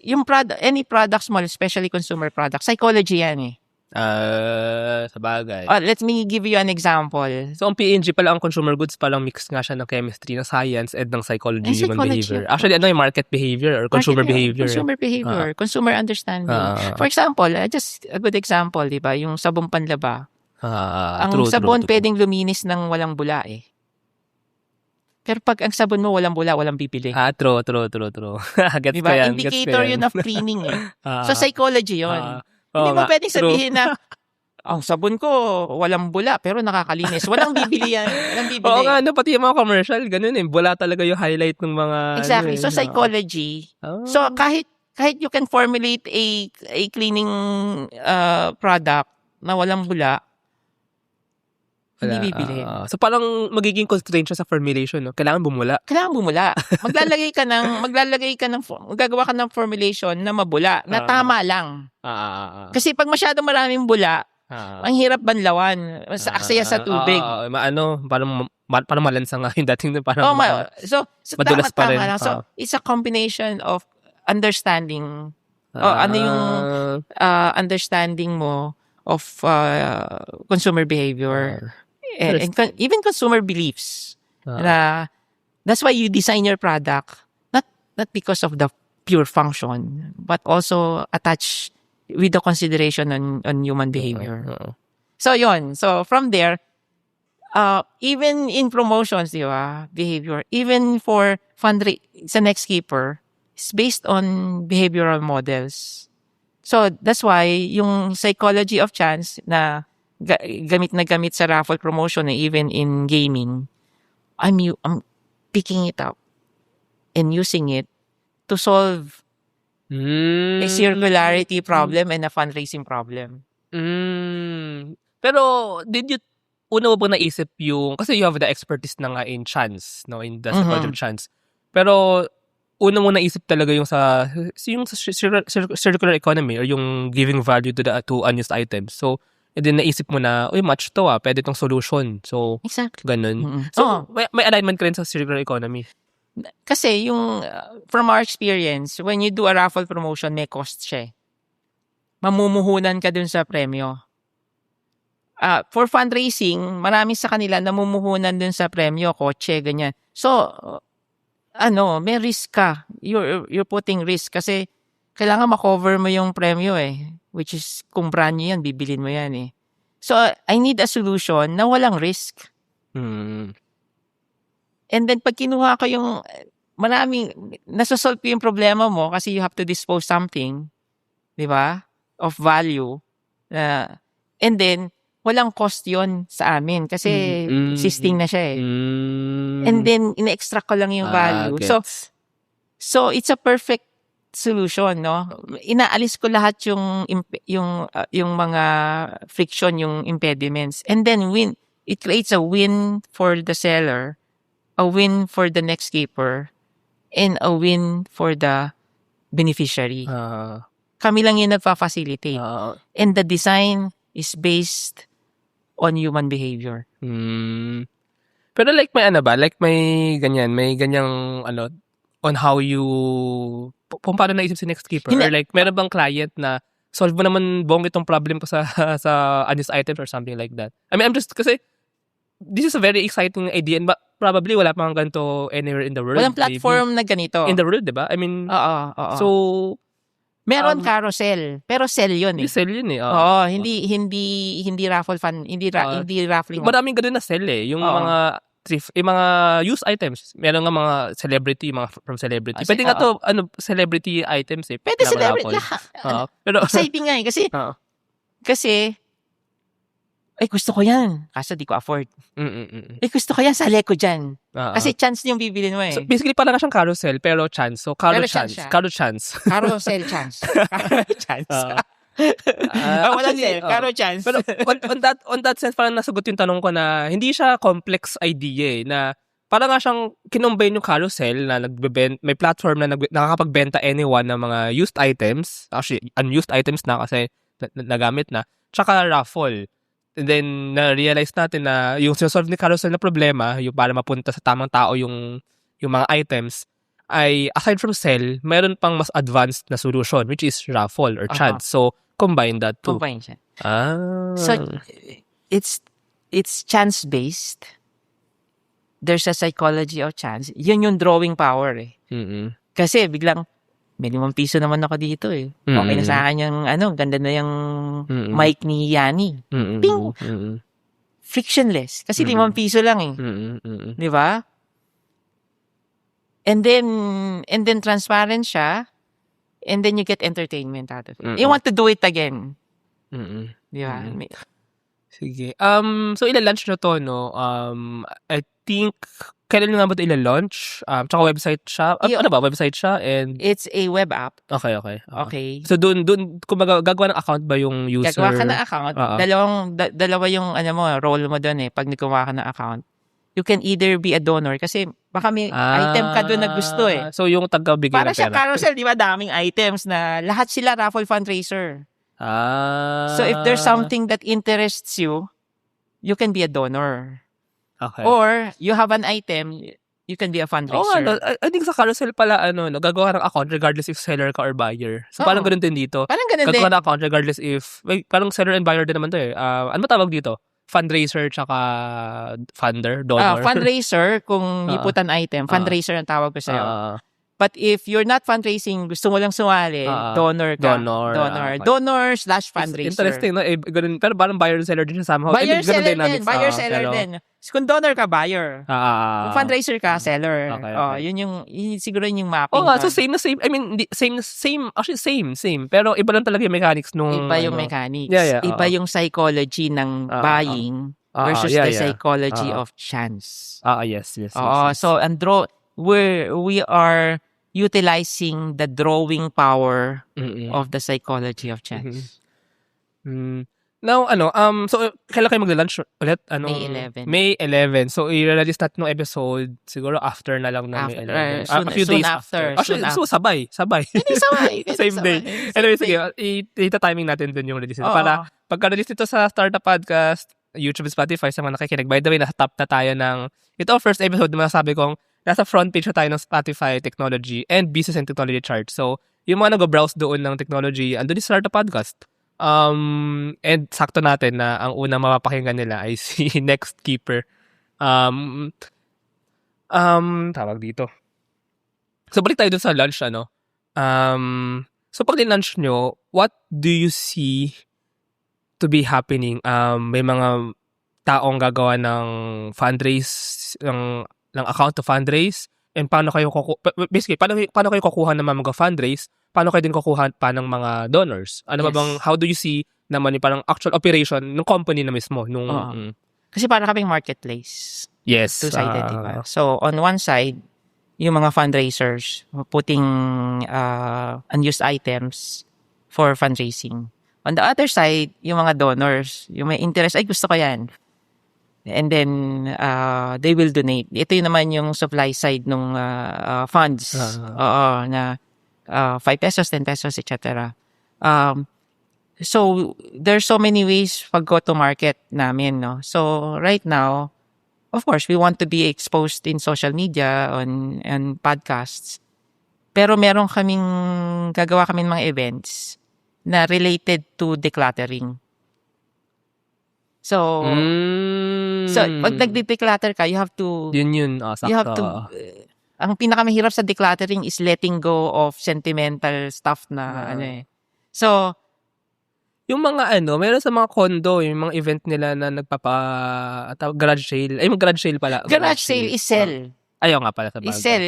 yung any products mo, especially consumer products, psychology yan eh. Sa bagay. Let me give you an example. So, ang PNG pala, ang consumer goods palang mix nga siya ng chemistry, ng science, and ng psychology, human behavior. Actually, yung market behavior or consumer behavior. Consumer behavior, consumer understanding. For example, just a good example, di ba? Yung sabong panlaba. Ang sabon pwedeng luminis ng walang bula eh. Pero pag ang sabon mo walang bula, walang bibili. True. Gets diba? ko yan. Indicator yun of cleaning eh. So, psychology yun. Hindi mo pwedeng sabihin na, ang sabon ko walang bula, pero nakakalinis. Walang bibili yan. Walang bibili. Oo nga, pati yung mga commercial, ganun eh. Bula talaga yung highlight ng mga... Exactly. So, psychology. So, kahit you can formulate a cleaning product na walang bula, hindi bibili. So parang magiging constraint siya sa formulation, no? Kailangan bumula. Magagawa ka ng formulation na mabula, na tama lang. Kasi pag masyadong maraming bula, ang hirap banlawan, aksaya sa tubig. Parang malansa nga yung dating parang so madulas pa rin. Lang. So it's a combination of understanding. Ano yung understanding mo of consumer behavior. And even consumer beliefs. That's why you design your product not because of the pure function, but also attached with the consideration on human behavior. So yun. So from there, even in promotions, di ba, behavior, even for sa Next Keeper, it's based on behavioral models. So that's why yung psychology of chance na gamit sa raffle promotion and even in gaming, I'm picking it up and using it to solve a circularity problem and a fundraising problem. Pero una mo ba naisip yung, kasi you have the expertise na nga in chance, no, in the psychology of chance. Pero una mo naisip talaga yung sa circular economy or yung giving value to unused items. So, and then naisip mo na, match to pwede tong solution. So, Exactly. ganun. Mm-mm. So, may alignment ka rin sa circular economy. Kasi yung, from our experience, when you do a raffle promotion, may cost siya. Mamumuhunan ka dun sa premyo. For fundraising, marami sa kanila namumuhunan dun sa premyo, kotse, ganyan. So, may risk ka. You're putting risk kasi kailangan makover mo yung premyo which is kung brand new yan, bibilin mo yan So, I need a solution na walang risk. Mm. And then, pag kinuha ko yung nasosolve ko yung problema mo kasi you have to dispose something, di ba, of value. And then, walang cost yon sa amin kasi existing na siya And then, ina-extract ko lang yung value. So, it's a perfect solution, no? Inaalis ko lahat yung mga friction, yung impediments. And then, it creates a win for the seller, a win for the next keeper, and a win for the beneficiary. Kami lang yung nagfa-facilitate. And the design is based on human behavior. Pero like may ganyang on how you kung paano naisip si next keeper or like meron bang client na solve mo naman bong itong problem ko sa unused items or something like that. I mean, I'm just kasi this is a very exciting idea and probably wala pang ganito anywhere in the world. Walang platform na ganito. In the world, di ba? I mean, Oo. So, meron carousel, pero sell yun sell yun Oo, hindi raffle fund, hindi raffling. Maraming ganun na sell yung mga used items. Meron nga mga celebrity, mga from celebrity. Pwede nga to, celebrity items Pwede celebrity. Pero exciting nga kasi gusto ko yan. Kaso di ko afford. Gusto ko yan, sali ko dyan. Kasi chance yung bibilin mo So basically parang siyang carousel pero chance. So caro chance. Carousel chance. Wala sale, caro chance. Pero on that sense parang nasagot yung tanong ko na hindi siya complex idea na parang nga siyang kinombine yung carousel na may platform na nakakapagbenta anyone ng mga used items. Actually, unused items na kasi nagamit na. Tsaka raffle. And then, na-realize natin na yung sinasolve ni carousel na problema, yung para mapunta sa tamang tao yung mga items, ay aside from sell, mayroon pang mas advanced na solution, which is raffle or chance. So, combine that too. Combine siya. So, it's chance-based. There's a psychology of chance. Yun yung drawing power Kasi biglang, may 5 piso naman ako dito Okay na sa akin yung ganda na yung mic ni Yanni. Ping! Frictionless. Kasi 5 piso lang Di ba? And then transparent siya. And then you get entertainment out of it. You want to do it again. Di ba? Sige. So ila-launch na to, no? I think kailan nga ba ito ila-launch? Tsaka website siya. Ano ba? Website siya and it's a web app. Okay. So doon kumbaga gagawa ng account ba yung user? Gagawa ka ng account. Dalawa yung role mo doon pag nagawa ka ng account. You can either be a donor kasi baka may item ka doon na gusto So yung taga-bigay ng pera. Para sa carousel, di ba, daming items na lahat sila raffle fundraiser. So if there's something that interests you, you can be a donor. Okay. Or you have an item, you can be a fundraiser. I think sa carousel pala gagawa ng account regardless if seller ka or buyer. So parang ganun din dito. Parang ganun din. Gagawa ng account regardless if parang seller and buyer din naman to ano ba tawag dito? Fundraiser tsaka funder, donor. Fundraiser kung iputan item, fundraiser ang tawag ko sa'yo. But if you're not fundraising, gusto mo lang sumali, donor ka. Donor/fundraiser. Interesting, no? Ganun, pero parang buyer and seller din siya somehow. Buyer-seller din. Buyer-seller din. Kung donor ka, buyer. Kung fundraiser ka, seller. Okay. Yun siguro yung mapping. So same na same. I mean, same. Actually, same. Pero iba lang talaga yung mechanics nung... Iba yung mechanics. Yeah, iba yung psychology ng buying versus the psychology of chance. Yes. So, we are utilizing the drawing power of the psychology of chance. Now, so, kailan kayo magla-launch ulit? May 11. May 11. So, i-release natin ng episode siguro after na lang na May 11. A few days after. Actually, so, sabay. Hindi sabay. Same day. Anyway, sige, ita-timing natin dun yung release nito. Para pagka-release nito sa Startup Podcast, YouTube, Spotify, sa mga nakikinig. By the way, nasa top na tayo ng, ito first episode na masasabi kong, nasa front page na tayo ng Spotify Technology and Business and Technology chart. So, yung mga nag-browse doon ng technology, andun yung Startup Podcast. And sakto natin na ang unang mapapakinggan nila ay si Next Keeper. Tawag dito. So, balik tayo dun sa launch, so, pag launch nyo, what do you see to be happening? May mga taong gagawa ng fundraise, ng account to fundraise, and paano kayo basically, paano kayo kukuha ng mga fundraise? Paano kayo din kukuha pa ng mga donors? Ano ba bang, how do you see naman yung parang actual operation ng company na mismo? Kasi para kaming marketplace. Yes. Two-sided, diba? So, on one side, yung mga fundraisers putting unused items for fundraising. On the other side, yung mga donors, yung may interest, ay gusto ko yan. And then, they will donate. Ito yung naman yung supply side ng funds. Na 5 pesos, 10 pesos, etc. So, there's so many ways pag go to market namin, no? So, right now, of course, we want to be exposed in social media, on podcasts. Pero meron gagawa kaming mga events na related to decluttering. So, pag nag-declutter ka, you have to... Yun, sakto. You have to... ang pinakamahirap sa decluttering is letting go of sentimental stuff na So, yung mga meron sa mga condo, yung mga event nila na garage sale. Ay, garage sale pala. Garage sale is sell. Ayaw nga pala sa bagay. Is sell.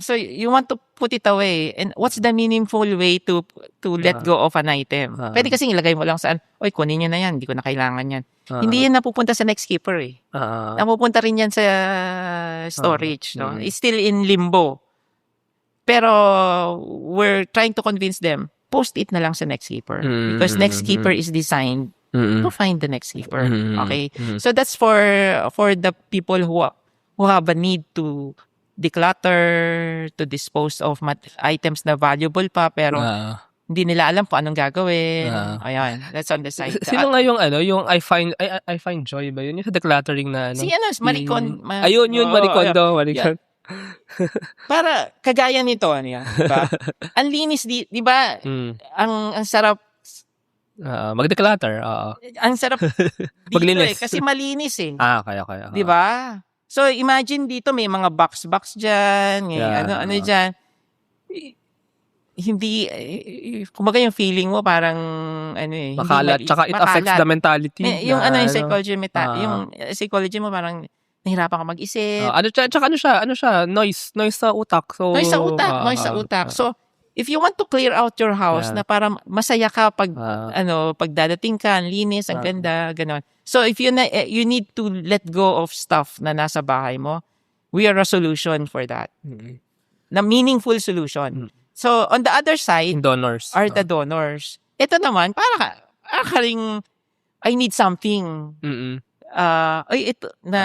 So, you want to put it away. And what's the meaningful way to let go of an item? Pwede kasing ilagay mo lang saan, oy, kunin nyo na yan. Hindi ko na kailangan yan. Hindi yan napupunta sa next keeper eh. Napupunta rin yan sa storage. No? It's still in limbo. Pero we're trying to convince them, post it na lang sa next keeper. Because next keeper is designed to find the next keeper. Okay? So that's for the people who have a need to declutter, to dispose of items na valuable pa, pero hindi nila alam kung anong gagawin. Ayan, that's on the side. Sino nga yung I find joy ba yun? Yung sa decluttering na Si Maricon. Ayun, Maricon daw. Maricon. Para kagaya nito, diba? Ang linis, di ba? Ang sarap mag-declutter. Ang sarap dito maglinis. kasi malinis eh. Okay. Di ba? So, imagine dito may mga box dyan, ano dyan. Hindi, kumbaga yung feeling mo parang, makalat, tsaka it affects the mentality. Yung yung psychology mo parang, nahirapan ka mag-isip. Tsaka ano siya, noise sa utak. So, noise sa utak. So, if you want to clear out your house na para masaya ka pag dadating ka, ang linis, ang ganda, gano'n. So, if you need to let go of stuff na nasa bahay mo, we are a solution for that. Na meaningful solution. So, on the other side, donors are the donors. Ito naman, para ka ring, I need something. Ito na,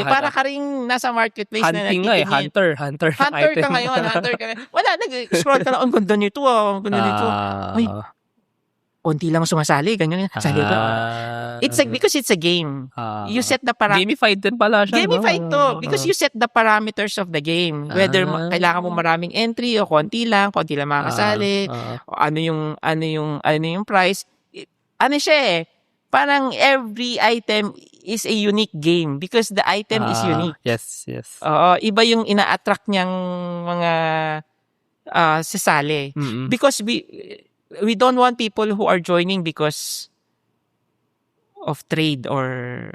para ka ring nasa marketplace hunting na hunter ka ngayon, wala, nag-scroll ka na, ang ganda nito, Uy, konti lang sumasali, ganyan. Sali ba? It's because it's a game. You set the gamified din pala siya. Gamified to. Because you set the parameters of the game. Whether kailangan mo maraming entry o konti lang makakasali. O ano yung price. Ano siya parang every item is a unique game because the item is unique. Yes. Iba yung ina-attract niyang mga sasali. Because we don't want people who are joining because of trade or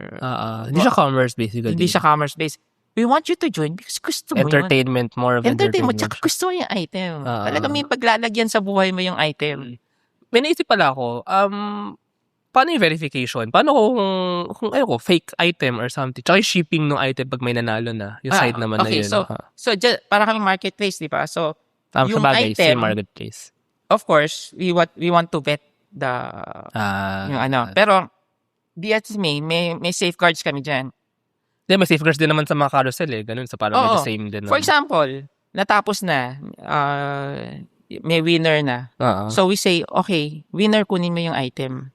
hindi siya commerce basically. Hindi siya commerce based. We want you to join because gusto mo entertainment, more of entertainment. Tsaka gusto mo yung item. Talaga may paglalagyan sa buhay mo yung item. May naisip pala ako, paano yung verification? Paano kung fake item or something? Tsaka yung shipping ng item pag may nanalo na. Yung side naman na yun. So para kami marketplace, di ba? So, yung sa bagay, item, marketplace. Of course, we want to vet yung ano. Pero, may safeguards kami dyan. May safeguards din naman sa mga carousel ganun. So parang medyo same din. For example, natapos na, may winner na. So we say, okay, winner, kunin mo yung item.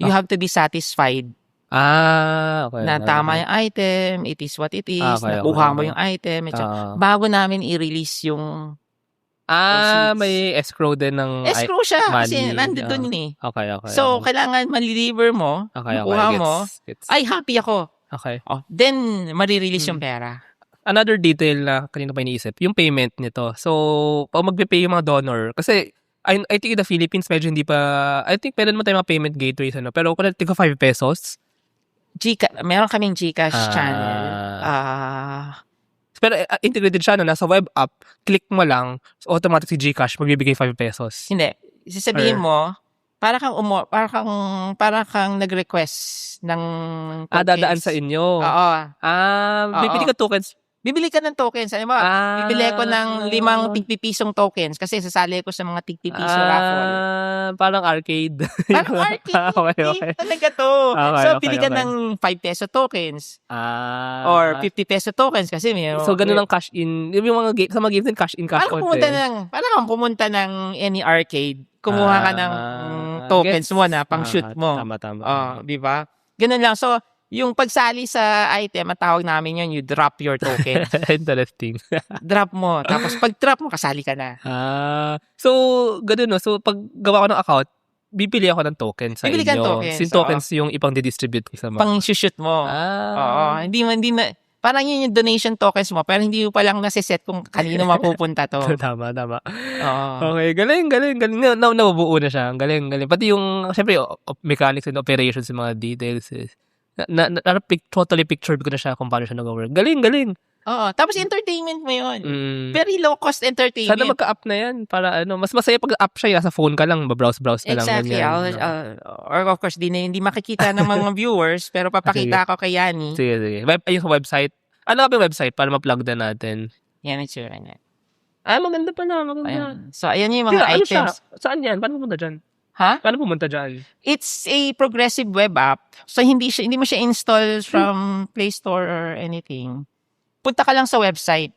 You have to be satisfied. Okay. Na tama yung item, it is what it is, nakuha mo yung item, bago namin i-release yung may escrow din ng escrow siya money. Kasi nandun Okay. So, kailangan ma-deliver mo, makuha mo, ay, happy ako. Okay. Then, marirelease yung pera. Another detail na kanina pa iniisip, yung payment nito. So, pag magpe-pay yung mga donor, kasi I think in the Philippines, medyo hindi pa, I think meron mo tayong mga payment gateways, pero kung natin ko 5 pesos, meron kaming GCash channel. Pero integrated siya, nasa web app, click mo lang, so automatic si GCash, magbibigay 5 pesos. Hindi. Sasabihin mo, para kang nag-request ng tokens. Dadaan sa inyo. Oo. Bibili ka tokens. Bibili ka ng tokens. Alam mo, bibili ko ng 5 tigpipisong tokens kasi sasali ko sa mga tigpipiso raffle. Parang arcade. Parang arcade. Okay. Talaga to. So, bili ka ng 5 peso tokens. Or 50 peso tokens kasi may... So, ganun ang cash in. Yung mga sa mga games din, cash in, cash out. Parang pumunta ng any arcade, kumuha ka ng tokens mo na pang shoot mo. Tama. Di ba? Ganun lang. So, yung pagsali sa item, ang tawag namin yun, you drop your token. Interesting. Drop mo. Tapos pag drop mo, kasali ka na. So, ganun no. So, pag gawa ko ng account, bibili ako ng token sa bibili inyo. Bibili ka ng tokens. Sin tokens yung ipang didistribute ko sa mga. Pang shoot mo. Oo. Hindi na, parang yun yung donation tokens mo, pero hindi mo palang nasiset kung kanino mapupunta to. Tama. Oo. Okay, galing. Nabubuo na siya. Galing. Pati yung, syempre, mechanics and operations, yung mga details. Totally pictured ko na siya kung paano siya nag-work. Galing. Oo. Tapos entertainment mo yun. Very low cost entertainment. Sana magka-app na yan para mas masaya pag app siya, sa phone ka lang, browse ka lang. Exactly. Or of course, hindi makikita ng mga viewers, pero papakita ko kay Yani. Sige. Ayun sa website. Ano ka yung website para ma-plug na natin? Yan, it's yun. Maganda pala. Ayan. So, ayan yung mga items. Saan yan? Paano pumunta dyan? Ha? Paano pumunta dyan? It's a progressive web app. So, hindi mo siya install from Play Store or anything. Punta ka lang sa website.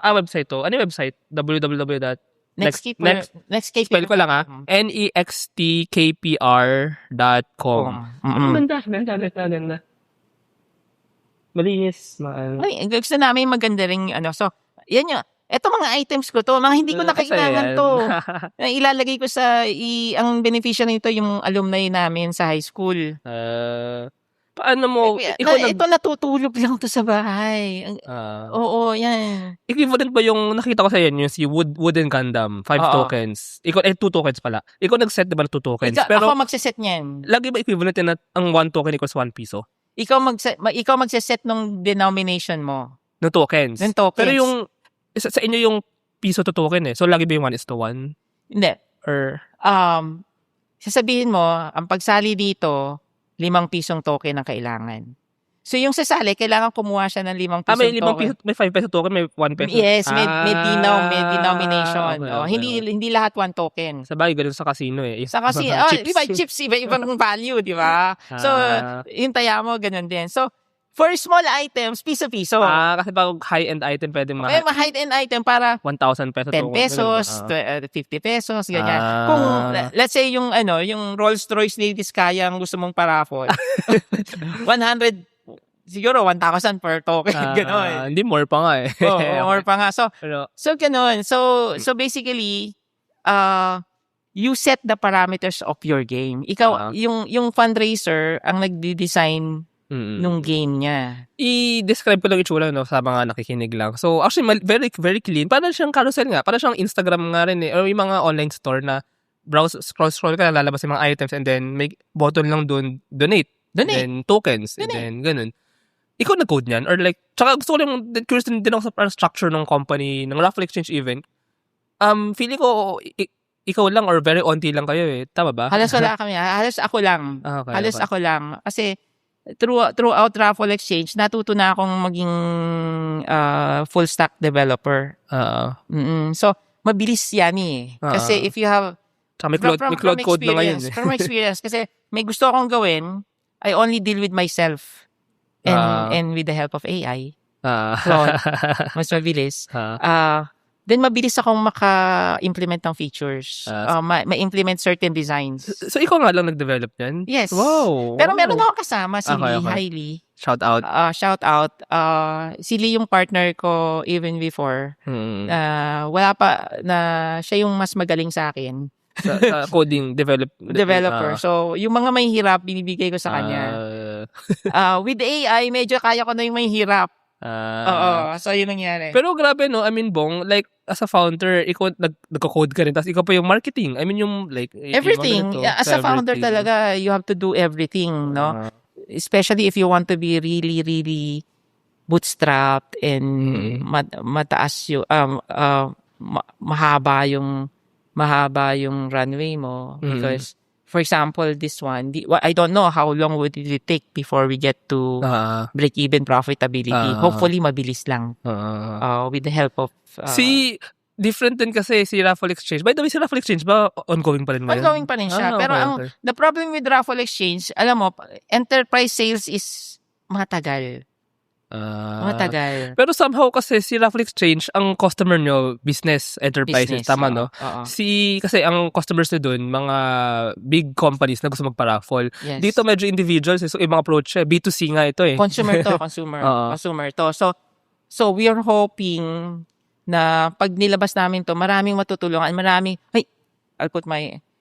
Website to. Ano yung website? Nextcape. Spell ko lang nextkpr.com. Maganda. Malinis. Gusto namin maganda rin So, yan yun. Eto mga items ko to, mga hindi ko na kailangan to. Ilalagay ko ang beneficiary nito yung alumni namin sa high school. Paano mo? Ito natutulog lang to sa bahay. Oo, yan. Equivalent ba yung nakita ko sa yan, yung si Wooden Gundam, 5 tokens. 2 tokens pala. Ikaw nag-set diba ng 2 tokens? Pero ako magsiset niyan. Lagi ba equivalent na ang 1 token equals 1 piso? Ikaw magsiset ng denomination mo. Ng tokens? Pero yung sa inyo yung piso to token So, lagi ba yung 1:1? Hindi. Or sasabihin mo, ang pagsali dito, 5 pisong token ang kailangan. So, yung sasali, kailangan kumuha siya ng 5 pisong may 5 token. Piso, may 5 peso token, may 1 peso. Yes, may denomination. Okay. Hindi lahat 1 token. Sa bagay, ganun sa casino Sa casino, chips, iba-ibang value, di ba? So, yung taya mo, ganun din. So, for small items, piso-piso. Kasi pag high-end item, pwede high-end item para 1,000 peso. 10 pesos, 50 pesos, ganyan. Kung, let's say, yung Rolls-Royce Ladies Kaya ang gusto mong paraffol, 100, siguro 1,000 per token, gano'n. Hindi, more pa nga more pa nga. So gano'n. So basically, you set the parameters of your game. Ikaw, yung fundraiser, ang nagdi-design nung game niya. I-describe ko lang itsura sa mga nakikinig lang. So, actually, very, very clean. Parang siyang carousel nga. Parang siyang Instagram nga rin Or yung mga online store na scroll ka, lalabas yung mga items and then may button lang dun, donate. And then tokens. And then ganun. Ikaw nag-code niyan? Or like, tsaka gusto ko lang, curious din ako sa structure ng company, ng raffle exchange event. Feeling ko, ikaw lang or very onti lang kayo Tama ba? Halos wala kami. Halos ako lang. Ako lang. Kasi, throughout Raffle Exchange, natuto na akong maging full stack developer. So, mabilis yan Kasi if you have Tsaka may cloud code na ngayon. From experience. Kasi may gusto akong gawin, I only deal with myself and with the help of AI. Claude, mas mabilis. Then mabilis akong maka-implement ng features. Ma-implement certain designs. So ikaw nga lang nag-develop yan? Yes. Wow. Pero meron ako kasama, si Okay. Hailey. Shout out. Shout out. Si Lee yung partner ko even before. Wala pa na siya yung mas magaling sa akin. sa coding Developer. So, yung mga may hirap, binibigay ko sa kanya. With AI, medyo kaya ko na yung may hirap. Oo. So, yun nangyari. Pero grabe, no? I mean, Bong, like, as a founder, ikaw nagko-code ka rin, tapos ikaw pa yung marketing. I mean, yung, like, everything. As a founder talaga, you have to do everything, no? Especially if you want to be really, really bootstrapped and mataas yung, mahaba yung runway mo. Because, for example, this one, I don't know how long would it take before we get to break-even profitability. Hopefully, mabilis lang. With the help of... different din kasi si Raffle Exchange. By the way, si Raffle Exchange ba ongoing pa rin ngayon? Ongoing pa rin siya. Pero the problem with Raffle Exchange, alam mo, enterprise sales is matagal. Matagal. Pero somehow kasi si Raffle Exchange, ang customer nyo, business, enterprises, tama no? Kasi ang customers nyo dun, mga big companies na gusto magpa-raffle. Yes. Dito medyo individuals, so ibang approach siya. B2C nga ito eh. Consumer to. So we are hoping na pag nilabas namin to, maraming matutulungan,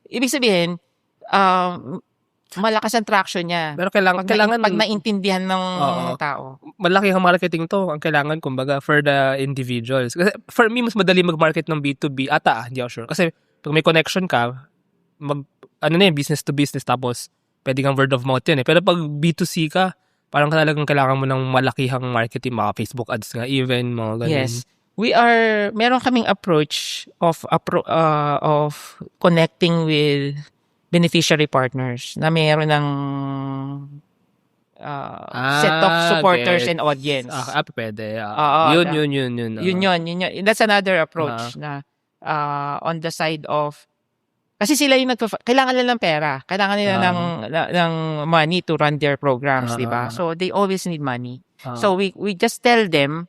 ibig sabihin, malakas ang traction niya. Pero kailangan pag naintindihan ng tao. Malaki ang marketing to. Ang kailangan, kumbaga, for the individuals. Kasi for me, mas madali mag-market ng B2B. Hindi ako sure. Kasi pag may connection ka, business to business, tapos pwede kang word of mouth yan eh. Pero pag B2C ka, parang talagang kailangan mo ng malakihang marketing, mga Facebook ads nga, even, mga ganun. Yes. Meron kaming approach of connecting with beneficiary partners na mayroon ng set of supporters and audience. Pwede. Yun. That's another approach na on the side of kasi sila yung kailangan nila ng pera. Kailangan nila ng money to run their programs, di ba? So they always need money. So we just tell them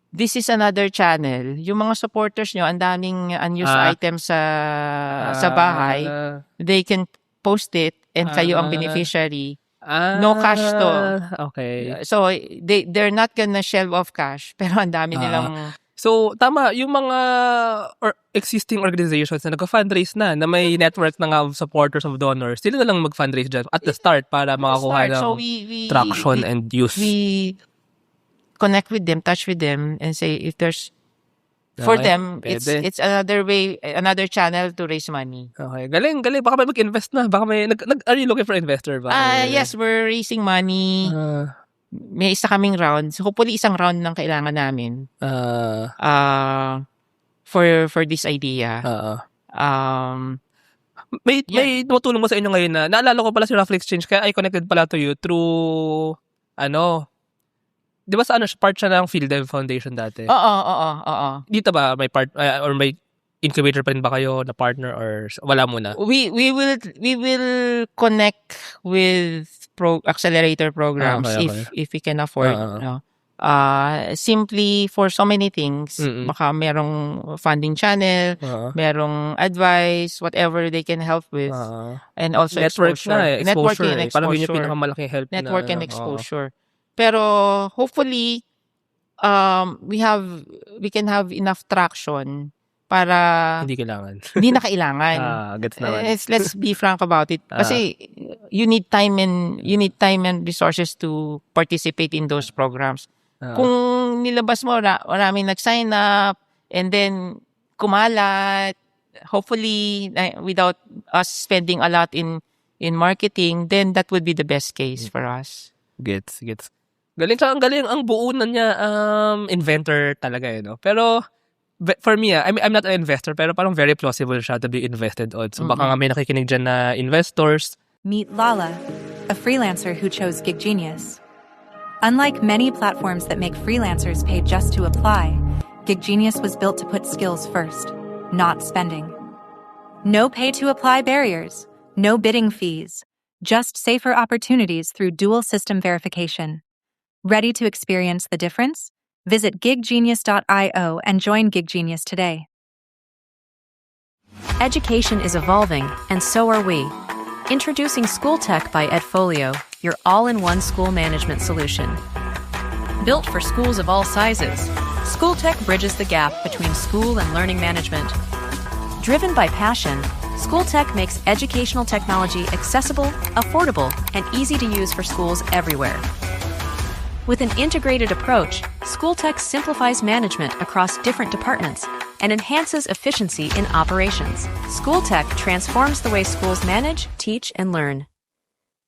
this is another channel. Yung mga supporters nyo, ang daming unused items sa bahay. They can post it and kayo ang beneficiary. No cash to. Okay. So, they're not gonna shell off cash. Pero ang dami nilang... So, tama. Yung mga existing organizations na nag-fundraise na may network na nga of supporters of donors, sila na lang mag-fundraise dyan at the start para makakuha ng traction and use. We connect with them, touch with them, and say if there's for them, it's another way, another channel to raise money. Okay, galing. Baka may mag-invest na. Baka may are you looking for investor ba? Yes, we're raising money. May isa kaming round. So hopefully isang round lang kailangan namin. For this idea. May tumutulong mo sa inyo ngayon na naalala ko pala si Raffle Exchange kaya I connected pala to you through di ba sa part siya ng PhilDev Foundation dati? Oo. Dito ba may part or may incubator pa rin ba kayo na partner or wala muna? We will connect with accelerator programs if we can afford. Simply for so many things, baka merong funding channel, merong advice, whatever they can help with, and also exposure. Networking and exposure. Parang yun yung pinakamalaking help Network and exposure. Pero hopefully we can have enough traction para hindi na kailangan. Gets naman. Let's be frank about it. Kasi you need time and resources to participate in those programs. Kung nilabas mo, maraming nag-sign up and then kumalat, hopefully without us spending a lot in marketing, then that would be the best case for us. Gets. Galing ang buo na niya inventor talaga Pero for me, I'm not an investor pero parang very plausible siya to be invested on. So baka nga may nakikinig dyan na investors. Meet Lala, a freelancer who chose Gig Genius. Unlike many platforms that make freelancers pay just to apply, Gig Genius was built to put skills first, not spending. No pay-to-apply barriers, no bidding fees, just safer opportunities through dual system verification. Ready to experience the difference? Visit giggenius.io and join GigGenius today. Education is evolving, and so are we. Introducing SchoolTech by Edfolio, your all-in-one school management solution. Built for schools of all sizes, SchoolTech bridges the gap between school and learning management. Driven by passion, SchoolTech makes educational technology accessible, affordable, and easy to use for schools everywhere. With an integrated approach, SchoolTech simplifies management across different departments and enhances efficiency in operations. SchoolTech transforms the way schools manage, teach, and learn.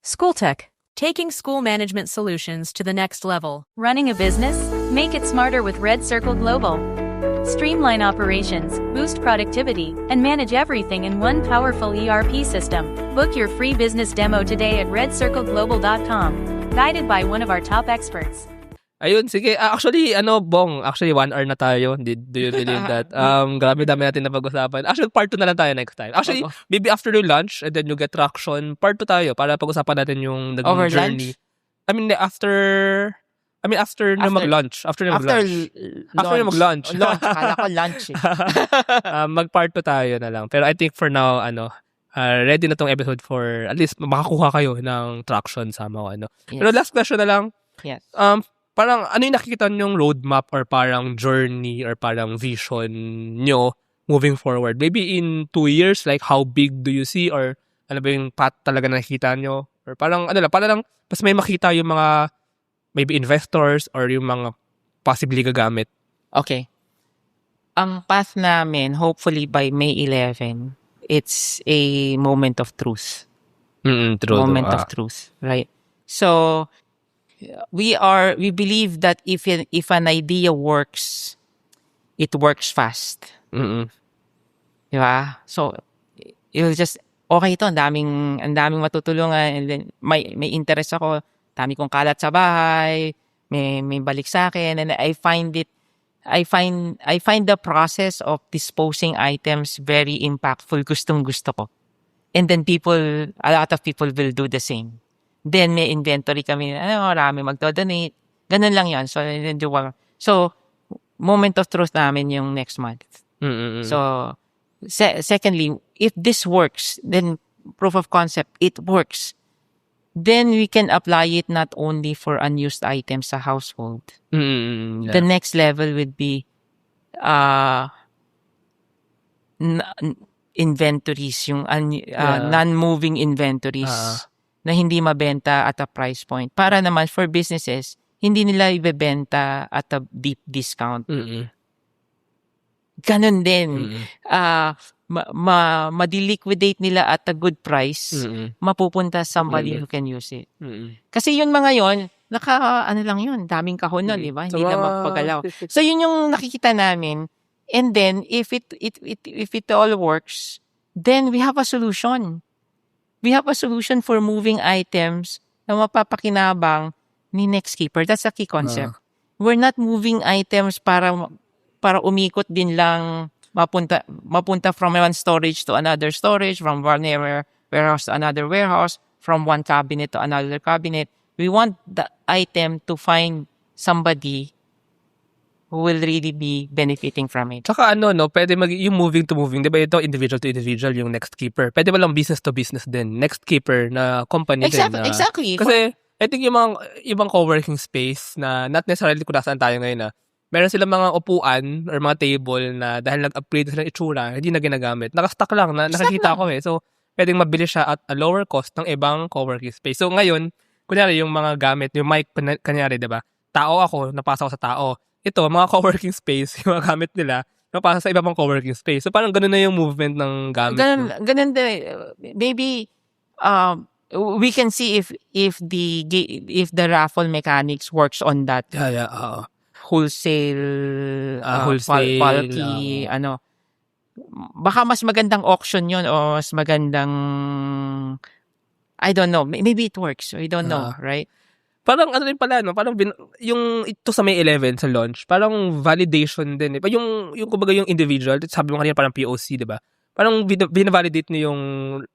SchoolTech, taking school management solutions to the next level. Running a business? Make it smarter with Red Circle Global. Streamline operations, boost productivity, and manage everything in one powerful ERP system. Book your free business demo today at redcircleglobal.com. Guided by one of our top experts. Ayun, sige. Actually, Bong, actually 1 hour na tayo. Do you believe that? Grabe dami natin na pag-usapan. Actually, part 2 na lang tayo next time. Actually, maybe after your lunch and then you get traction, part 2 tayo para pag-usapan natin yung Over journey. lunch? I mean, after na mag-lunch. After na mag-lunch. Lunch. Kala ko lunch eh. Mag-part 2 tayo na lang. Pero I think for now, ready na tong episode for at least makakuha kayo ng traction sa mga Yes. Pero last question na lang. Yes. Parang ano yung nakikita nyong roadmap or parang journey or parang vision nyo moving forward? Maybe in 2 years, like how big do you see or ano ba yung path talaga nakikita nyo? Or parang parang mas may makita yung mga maybe investors or yung mga possibly gagamit. Okay. Ang path namin, hopefully by May 11, it's a moment of truth. True. Moment of truth, right? So we believe that if an idea works, it works fast. Diba? So you'll just okay ito, ang daming matutulungan, and then may interest ako, dami kong kalat sa bahay, may balik sa akin, and I find the process of disposing items very impactful. Gustong-gusto ko. And then a lot of people will do the same. Then may inventory kami, marami magdo-donate. Ganun lang yan. So, moment of truth namin yung next month. So, secondly, if this works, then proof of concept, it works. Then we can apply it not only for unused items sa household. Yeah. The next level would be inventories, yung non-moving inventories na hindi mabenta at a price point. Para naman for businesses, hindi nila ibebenta at a deep discount. Ganon din. Ma-deliquidate nila at a good price, mapupunta somebody who can use it. Kasi yung mga yon, lang yun, daming kahon nun, di ba? Hindi na magpagalaw. So yun yung nakikita namin. And then, if it all works, then we have a solution. We have a solution for moving items na mapapakinabang ni next keeper. That's a key concept. We're not moving items para umikot din lang, mapunta from one storage to another storage, from one warehouse to another warehouse, from one cabinet to another cabinet. We want the item to find somebody who will really be benefiting from it. Tsaka pwede yung moving to moving, di ba ito individual to individual yung next keeper. Pwede ba lang business to business din? Next keeper na company din. Exactly. Kasi I think yung mga ibang co-working space na not necessarily kung nasaan tayo ngayon meron silang mga upuan or mga table na dahil nag-upgrade sila ng itsura, hindi na ginagamit. Nakastock lang na nakikita ko So, pwedeng mabili siya at a lower cost ng ibang co-working space. So, ngayon, kunyari yung mga gamit, yung mic, kunyari, diba? Tao ako, napasa ko sa tao. Ito, mga co-working space, yung mga gamit nila, napasa sa iba pang co-working space. So, parang ganun na yung movement ng gamit. Ganun din. Maybe, we can see if the raffle mechanics works on that. Yeah. Wholesale, bulky, baka mas magandang auction yun o mas magandang, I don't know, maybe it works, we don't know, right? Parang rin pala, parang yung ito sa May 11 sa launch, parang validation din. Yung kumbaga yung individual, sabi mo kanina parang POC, di ba? parang binavalidate niyo yung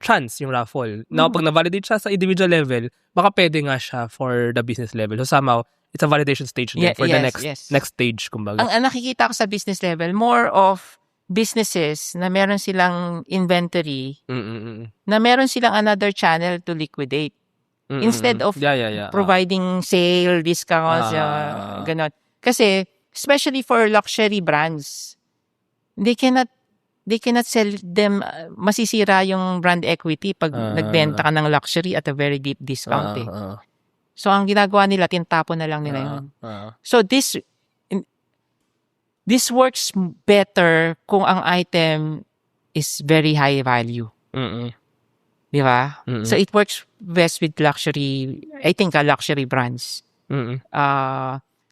chance, yung raffle. Now, pag na-validate siya sa individual level, baka pwede nga siya for the business level. So somehow, it's a validation stage din for the next stage, kumbaga. Ang nakikita ko sa business level, more of businesses na meron silang inventory, na meron silang another channel to liquidate. Instead of providing sale, discounts, ganon. Kasi, especially for luxury brands, they cannot sell them, masisira yung brand equity pag nagbenta ka ng luxury at a very deep discount. So, ang ginagawa nila, tintapon na lang nila yun. So, this works better kung ang item is very high value. Di ba? So, it works best with luxury, I think, luxury brands.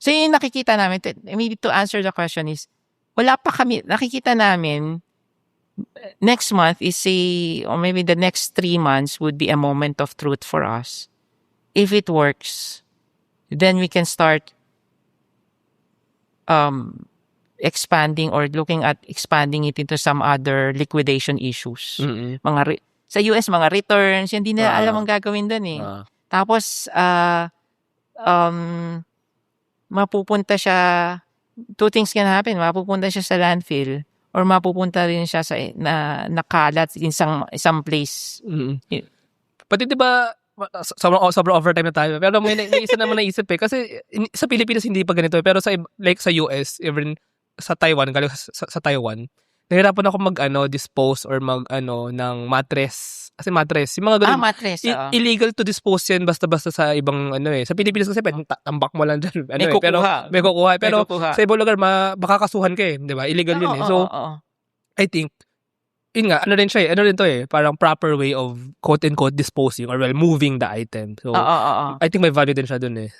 So, yung nakikita namin, maybe to answer the question is, wala pa kami, nakikita namin, next month is or maybe the next 3 months would be a moment of truth for us. If it works, then we can start expanding or looking at expanding it into some other liquidation issues. Sa US, mga returns, hindi na alam ang gagawin doon eh. Tapos, mapupunta siya, 2 things can happen. Mapupunta siya sa landfill or mapupunta rin siya sa nakalat in isang place. Pati diba, sobrang overtime na tayo. Pero may isa naman naisip eh. Kasi sa Pilipinas hindi pa ganito eh. Pero sa US, even sa Taiwan, galing sa Taiwan, nahirapan ako dispose or ng mattress. Kasi mattress, yung mga ganun. Mattress, illegal to dispose yan basta-basta sa ibang Sa Pilipinas kasi tambak mo lang dyan. May kukuha. Pero sa ibang lugar, makakasuhan ka eh. Di ba? Illegal yun eh. So, I think, yun nga, ano rin to eh. Parang proper way of quote-unquote disposing or moving the item. So, I think may value din siya dun eh.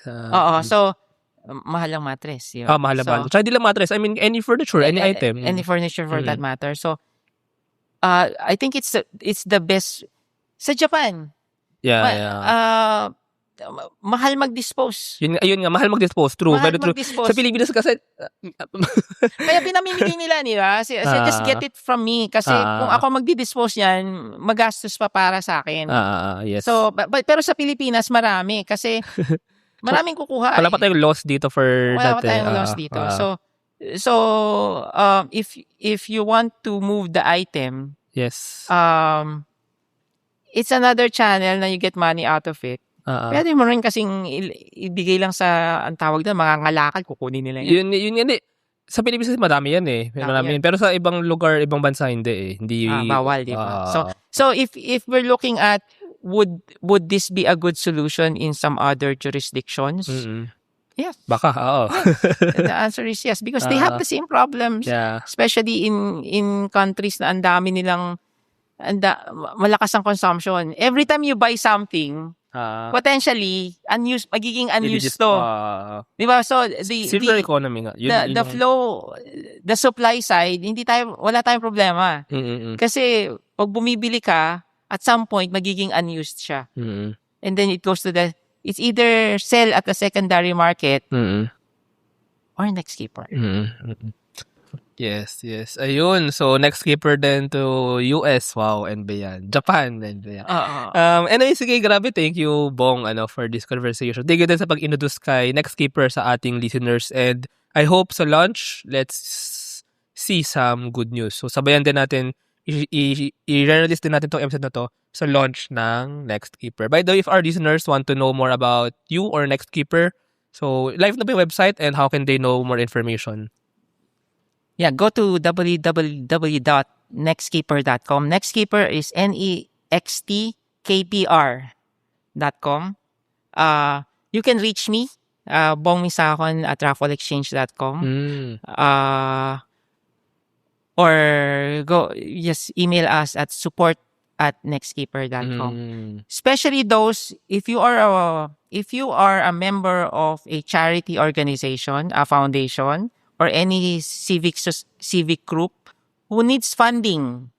So, mahal ang mattress. Yun. Mahal ang mattress. Tsaka di lang mattress. I mean, any furniture, any item. Any furniture for that matter. So, I think it's the best. Sa Japan. Mahal mag-dispose. Yun nga, mahal mag-dispose. True. Mahal very true. mag-dispose. Sa Pilipinas kasi... Kaya pinamimigay nila, di ba? Just get it from me. Kasi kung ako magdi-dispose yan, magastos pa para sa akin. Yes. So, pero sa Pilipinas, marami. Kasi maraming kukuha. Wala pa tayong loss dito for Wala that. pa tayong loss dito. So, if you want to move the item, yes. It's another channel na you get money out of it. Pwede mo rin kasing ibigay lang sa, ang tawag doon, mga ngalakal, kukunin nila yan. Yun eh. Sa Pilipinas madami yan eh. Marami yan. Pero sa ibang lugar, ibang bansa hindi eh. Hindi bawal, di ba? So if we're looking at would this be a good solution in some other jurisdictions? Yes. Baka, oo. The answer is yes because they have the same problems. Especially in countries na ang dami nilang malakas ang consumption. Every time you buy something, potentially magiging unused to. Di ba? So circular economy nga. The flow, the supply side, wala tayong problema. Kasi pag bumibili ka, at some point magiging unused siya. And then it goes to it's either sell at the secondary market or next keeper. Yes. Ayun. So, next keeper din to US. Wow. And beyond. Japan. And beyond. Anyway, sige. Grabe. Thank you, Bong, for this conversation. Thank you din sa pag-introduce kay next keeper sa ating listeners. And I hope sa launch, let's see some good news. So, sabayan din natin, i-release din natin tong episode na to sa launch ng next keeper. By the way, if our listeners want to know more about you or next keeper, so, live na ba yung website and how can they know more information? Yeah, go to www.nextkeeper.com. Nextkeeper is nextkpr.com. You can reach me, bongmisakon at raffleexchange.com. Or email us at support@nextkeeper.com. Especially those, if you are a member of a charity organization, a foundation, or any civic group who needs funding,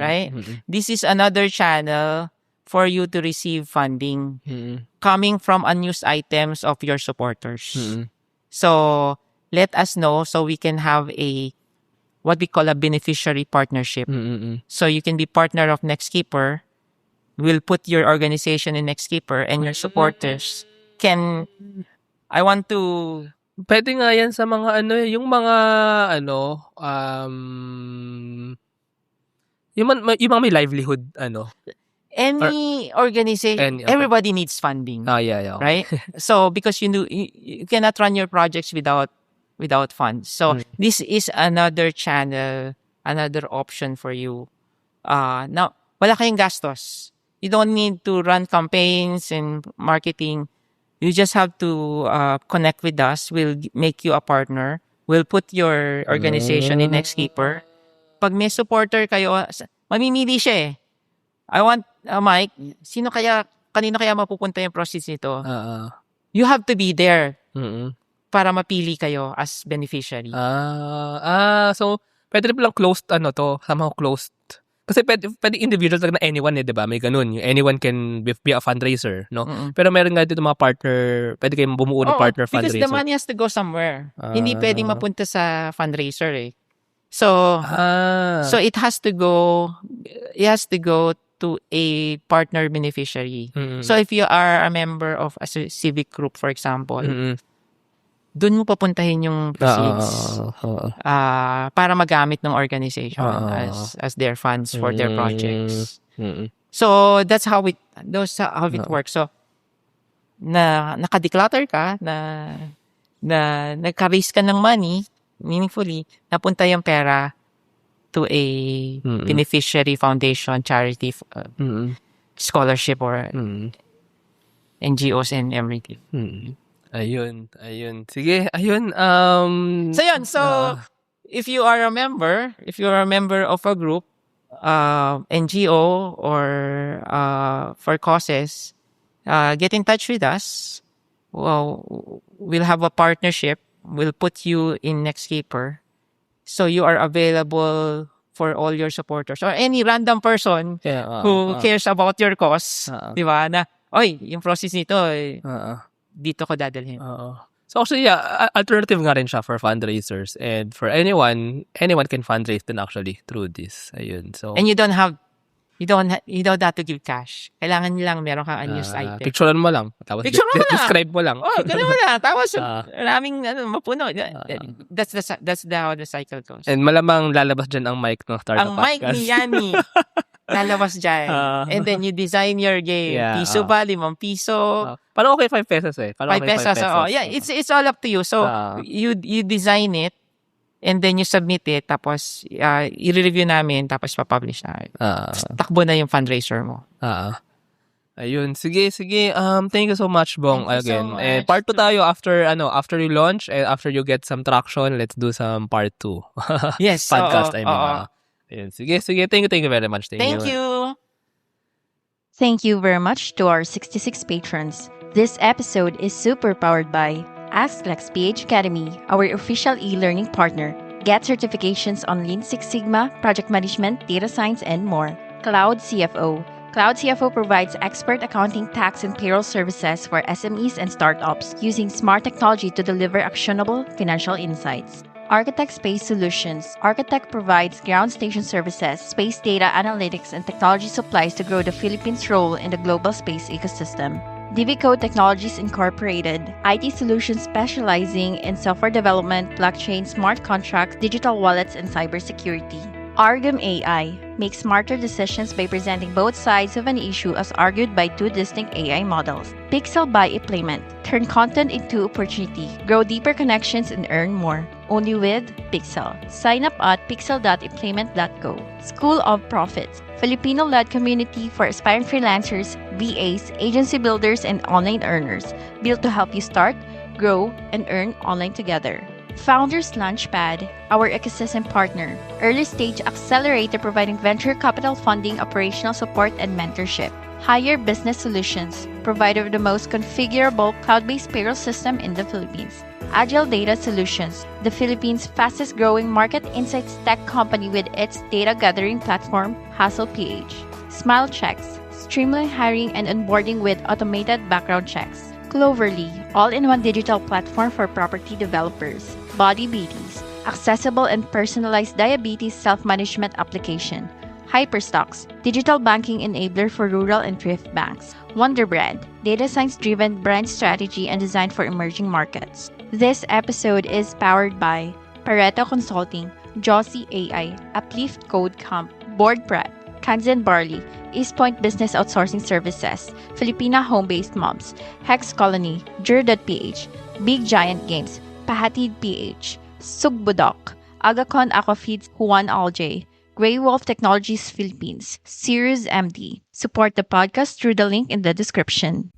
right? This is another channel for you to receive funding coming from unused items of your supporters. So let us know so we can have a what we call a beneficiary partnership. So you can be partner of Nextkeeper. We'll put your organization in Nextkeeper, and your supporters can. I want to. Pwede nga yan sa mga yung mga yung mga may livelihood Any organization, everybody needs funding. Yeah. Right? So because you cannot run your projects without funds. So this is another channel, another option for you. Now, wala kayong gastos. You don't need to run campaigns and marketing. You just have to connect with us. We'll make you a partner. We'll put your organization in Nextkeeper. Pag may supporter kayo, mamimili siya eh. I want, Mike, kanino kaya mapupunta yung proceeds nito? You have to be there para mapili kayo as beneficiary. So, pwede rin lang closed, somehow closed. Kasi pwede individual talaga na anyone di ba? May ganun. Anyone can be a fundraiser, no? Pero meron nga dito mga partner, pwede kayong bumuo ng partner fundraiser. Because the money has to go somewhere. Hindi pwedeng mapunta sa fundraiser eh. So it has to go to a partner beneficiary. So if you are a member of a civic group, for example, doon mo papuntahin yung proceeds para magamit ng organization as their funds for their projects. So that's how it works. So naka-declutter ka, na nagka-raise ka ng money, meaningfully, napunta yung pera to a beneficiary foundation, charity, scholarship, or NGOs and everything. Ayun. Sige, ayun. So if you are a member of a group, NGO, or for causes, get in touch with us. Well, we'll have a partnership. We'll put you in Nextkeeper. So you are available for all your supporters or any random person who cares about your cause. Di ba? Na, yung process nito, dito ko dadalhin. So actually, alternative nga rin siya for fundraisers, and for anyone can fundraise din actually through this. Ayun. So, and you don't have to give cash. Kailangan lang meron kang unused item. Picturean mo lang. Tapos describe mo lang. Ganun mo lang. Tapos maraming mapuno. That's how the cycle goes. And malamang lalabas dyan ang mic ng Startup Podcast. Ang mic ni Yanni. Lalabas dyan. And then you design your game. Piso ba? 5 piso. Parang okay 5 pesos eh. 5 pesos. Yeah, it's all up to you. So, you design it, and then you submit it, tapos i-review namin, tapos pa-publish na. Takbo na yung fundraiser mo. Ayun. Sige. Thank you so much, Bong. Thank you again. so much. And part 2 tayo after you launch and after you get some traction, let's do some part 2. Yes. Podcast, I mean. Ayun. Sige. Thank you very much. Thank you. Thank you very much to our 66 patrons. This episode is super powered by AskLex PH Academy, our official e-learning partner. Get certifications on Lean Six Sigma, project management, data science, and more. Cloud CFO. Cloud CFO provides expert accounting, tax, and payroll services for SMEs and startups using smart technology to deliver actionable financial insights. Architect Space Solutions. Architect provides ground station services, space data analytics, and technology supplies to grow the Philippines' role in the global space ecosystem. DiviCode Technologies Incorporated, IT solutions specializing in software development, blockchain, smart contracts, digital wallets, and cybersecurity. Argum AI makes smarter decisions by presenting both sides of an issue as argued by 2 distinct AI models. Pixel by Implement. Turn content into opportunity, grow deeper connections, and earn more. Only with Pixel. Sign up at pixel.implement.co. School of Profits. Filipino-led community for aspiring freelancers, VAs, agency builders, and online earners. Built to help you start, grow, and earn online together. Founders Launchpad, our ecosystem partner. Early stage accelerator providing venture capital funding, operational support, and mentorship. Hire Business Solutions, provider of the most configurable cloud-based payroll system in the Philippines. Agile Data Solutions, the Philippines' fastest growing market insights tech company with its data gathering platform, HustlePH. Smile Checks, streamline hiring and onboarding with automated background checks. Cloverly, all-in-one digital platform for property developers. Body Beauties, accessible and personalized diabetes self-management application. Hyperstocks, digital banking enabler for rural and thrift banks. Wonderbrand, data science-driven brand strategy and design for emerging markets. This episode is powered by Pareto Consulting, Josie AI, Uplift Code Comp, Board Prep, Kansan Barley, East Point Business Outsourcing Services, Filipina Home-Based Moms, Hex Colony, Jur.ph, Big Giant Games, Pahatid PH, Sugbudok, Agacon Aquafeeds Juan Alj, Grey Wolf Technologies Philippines, Sirius MD. Support the podcast through the link in the description.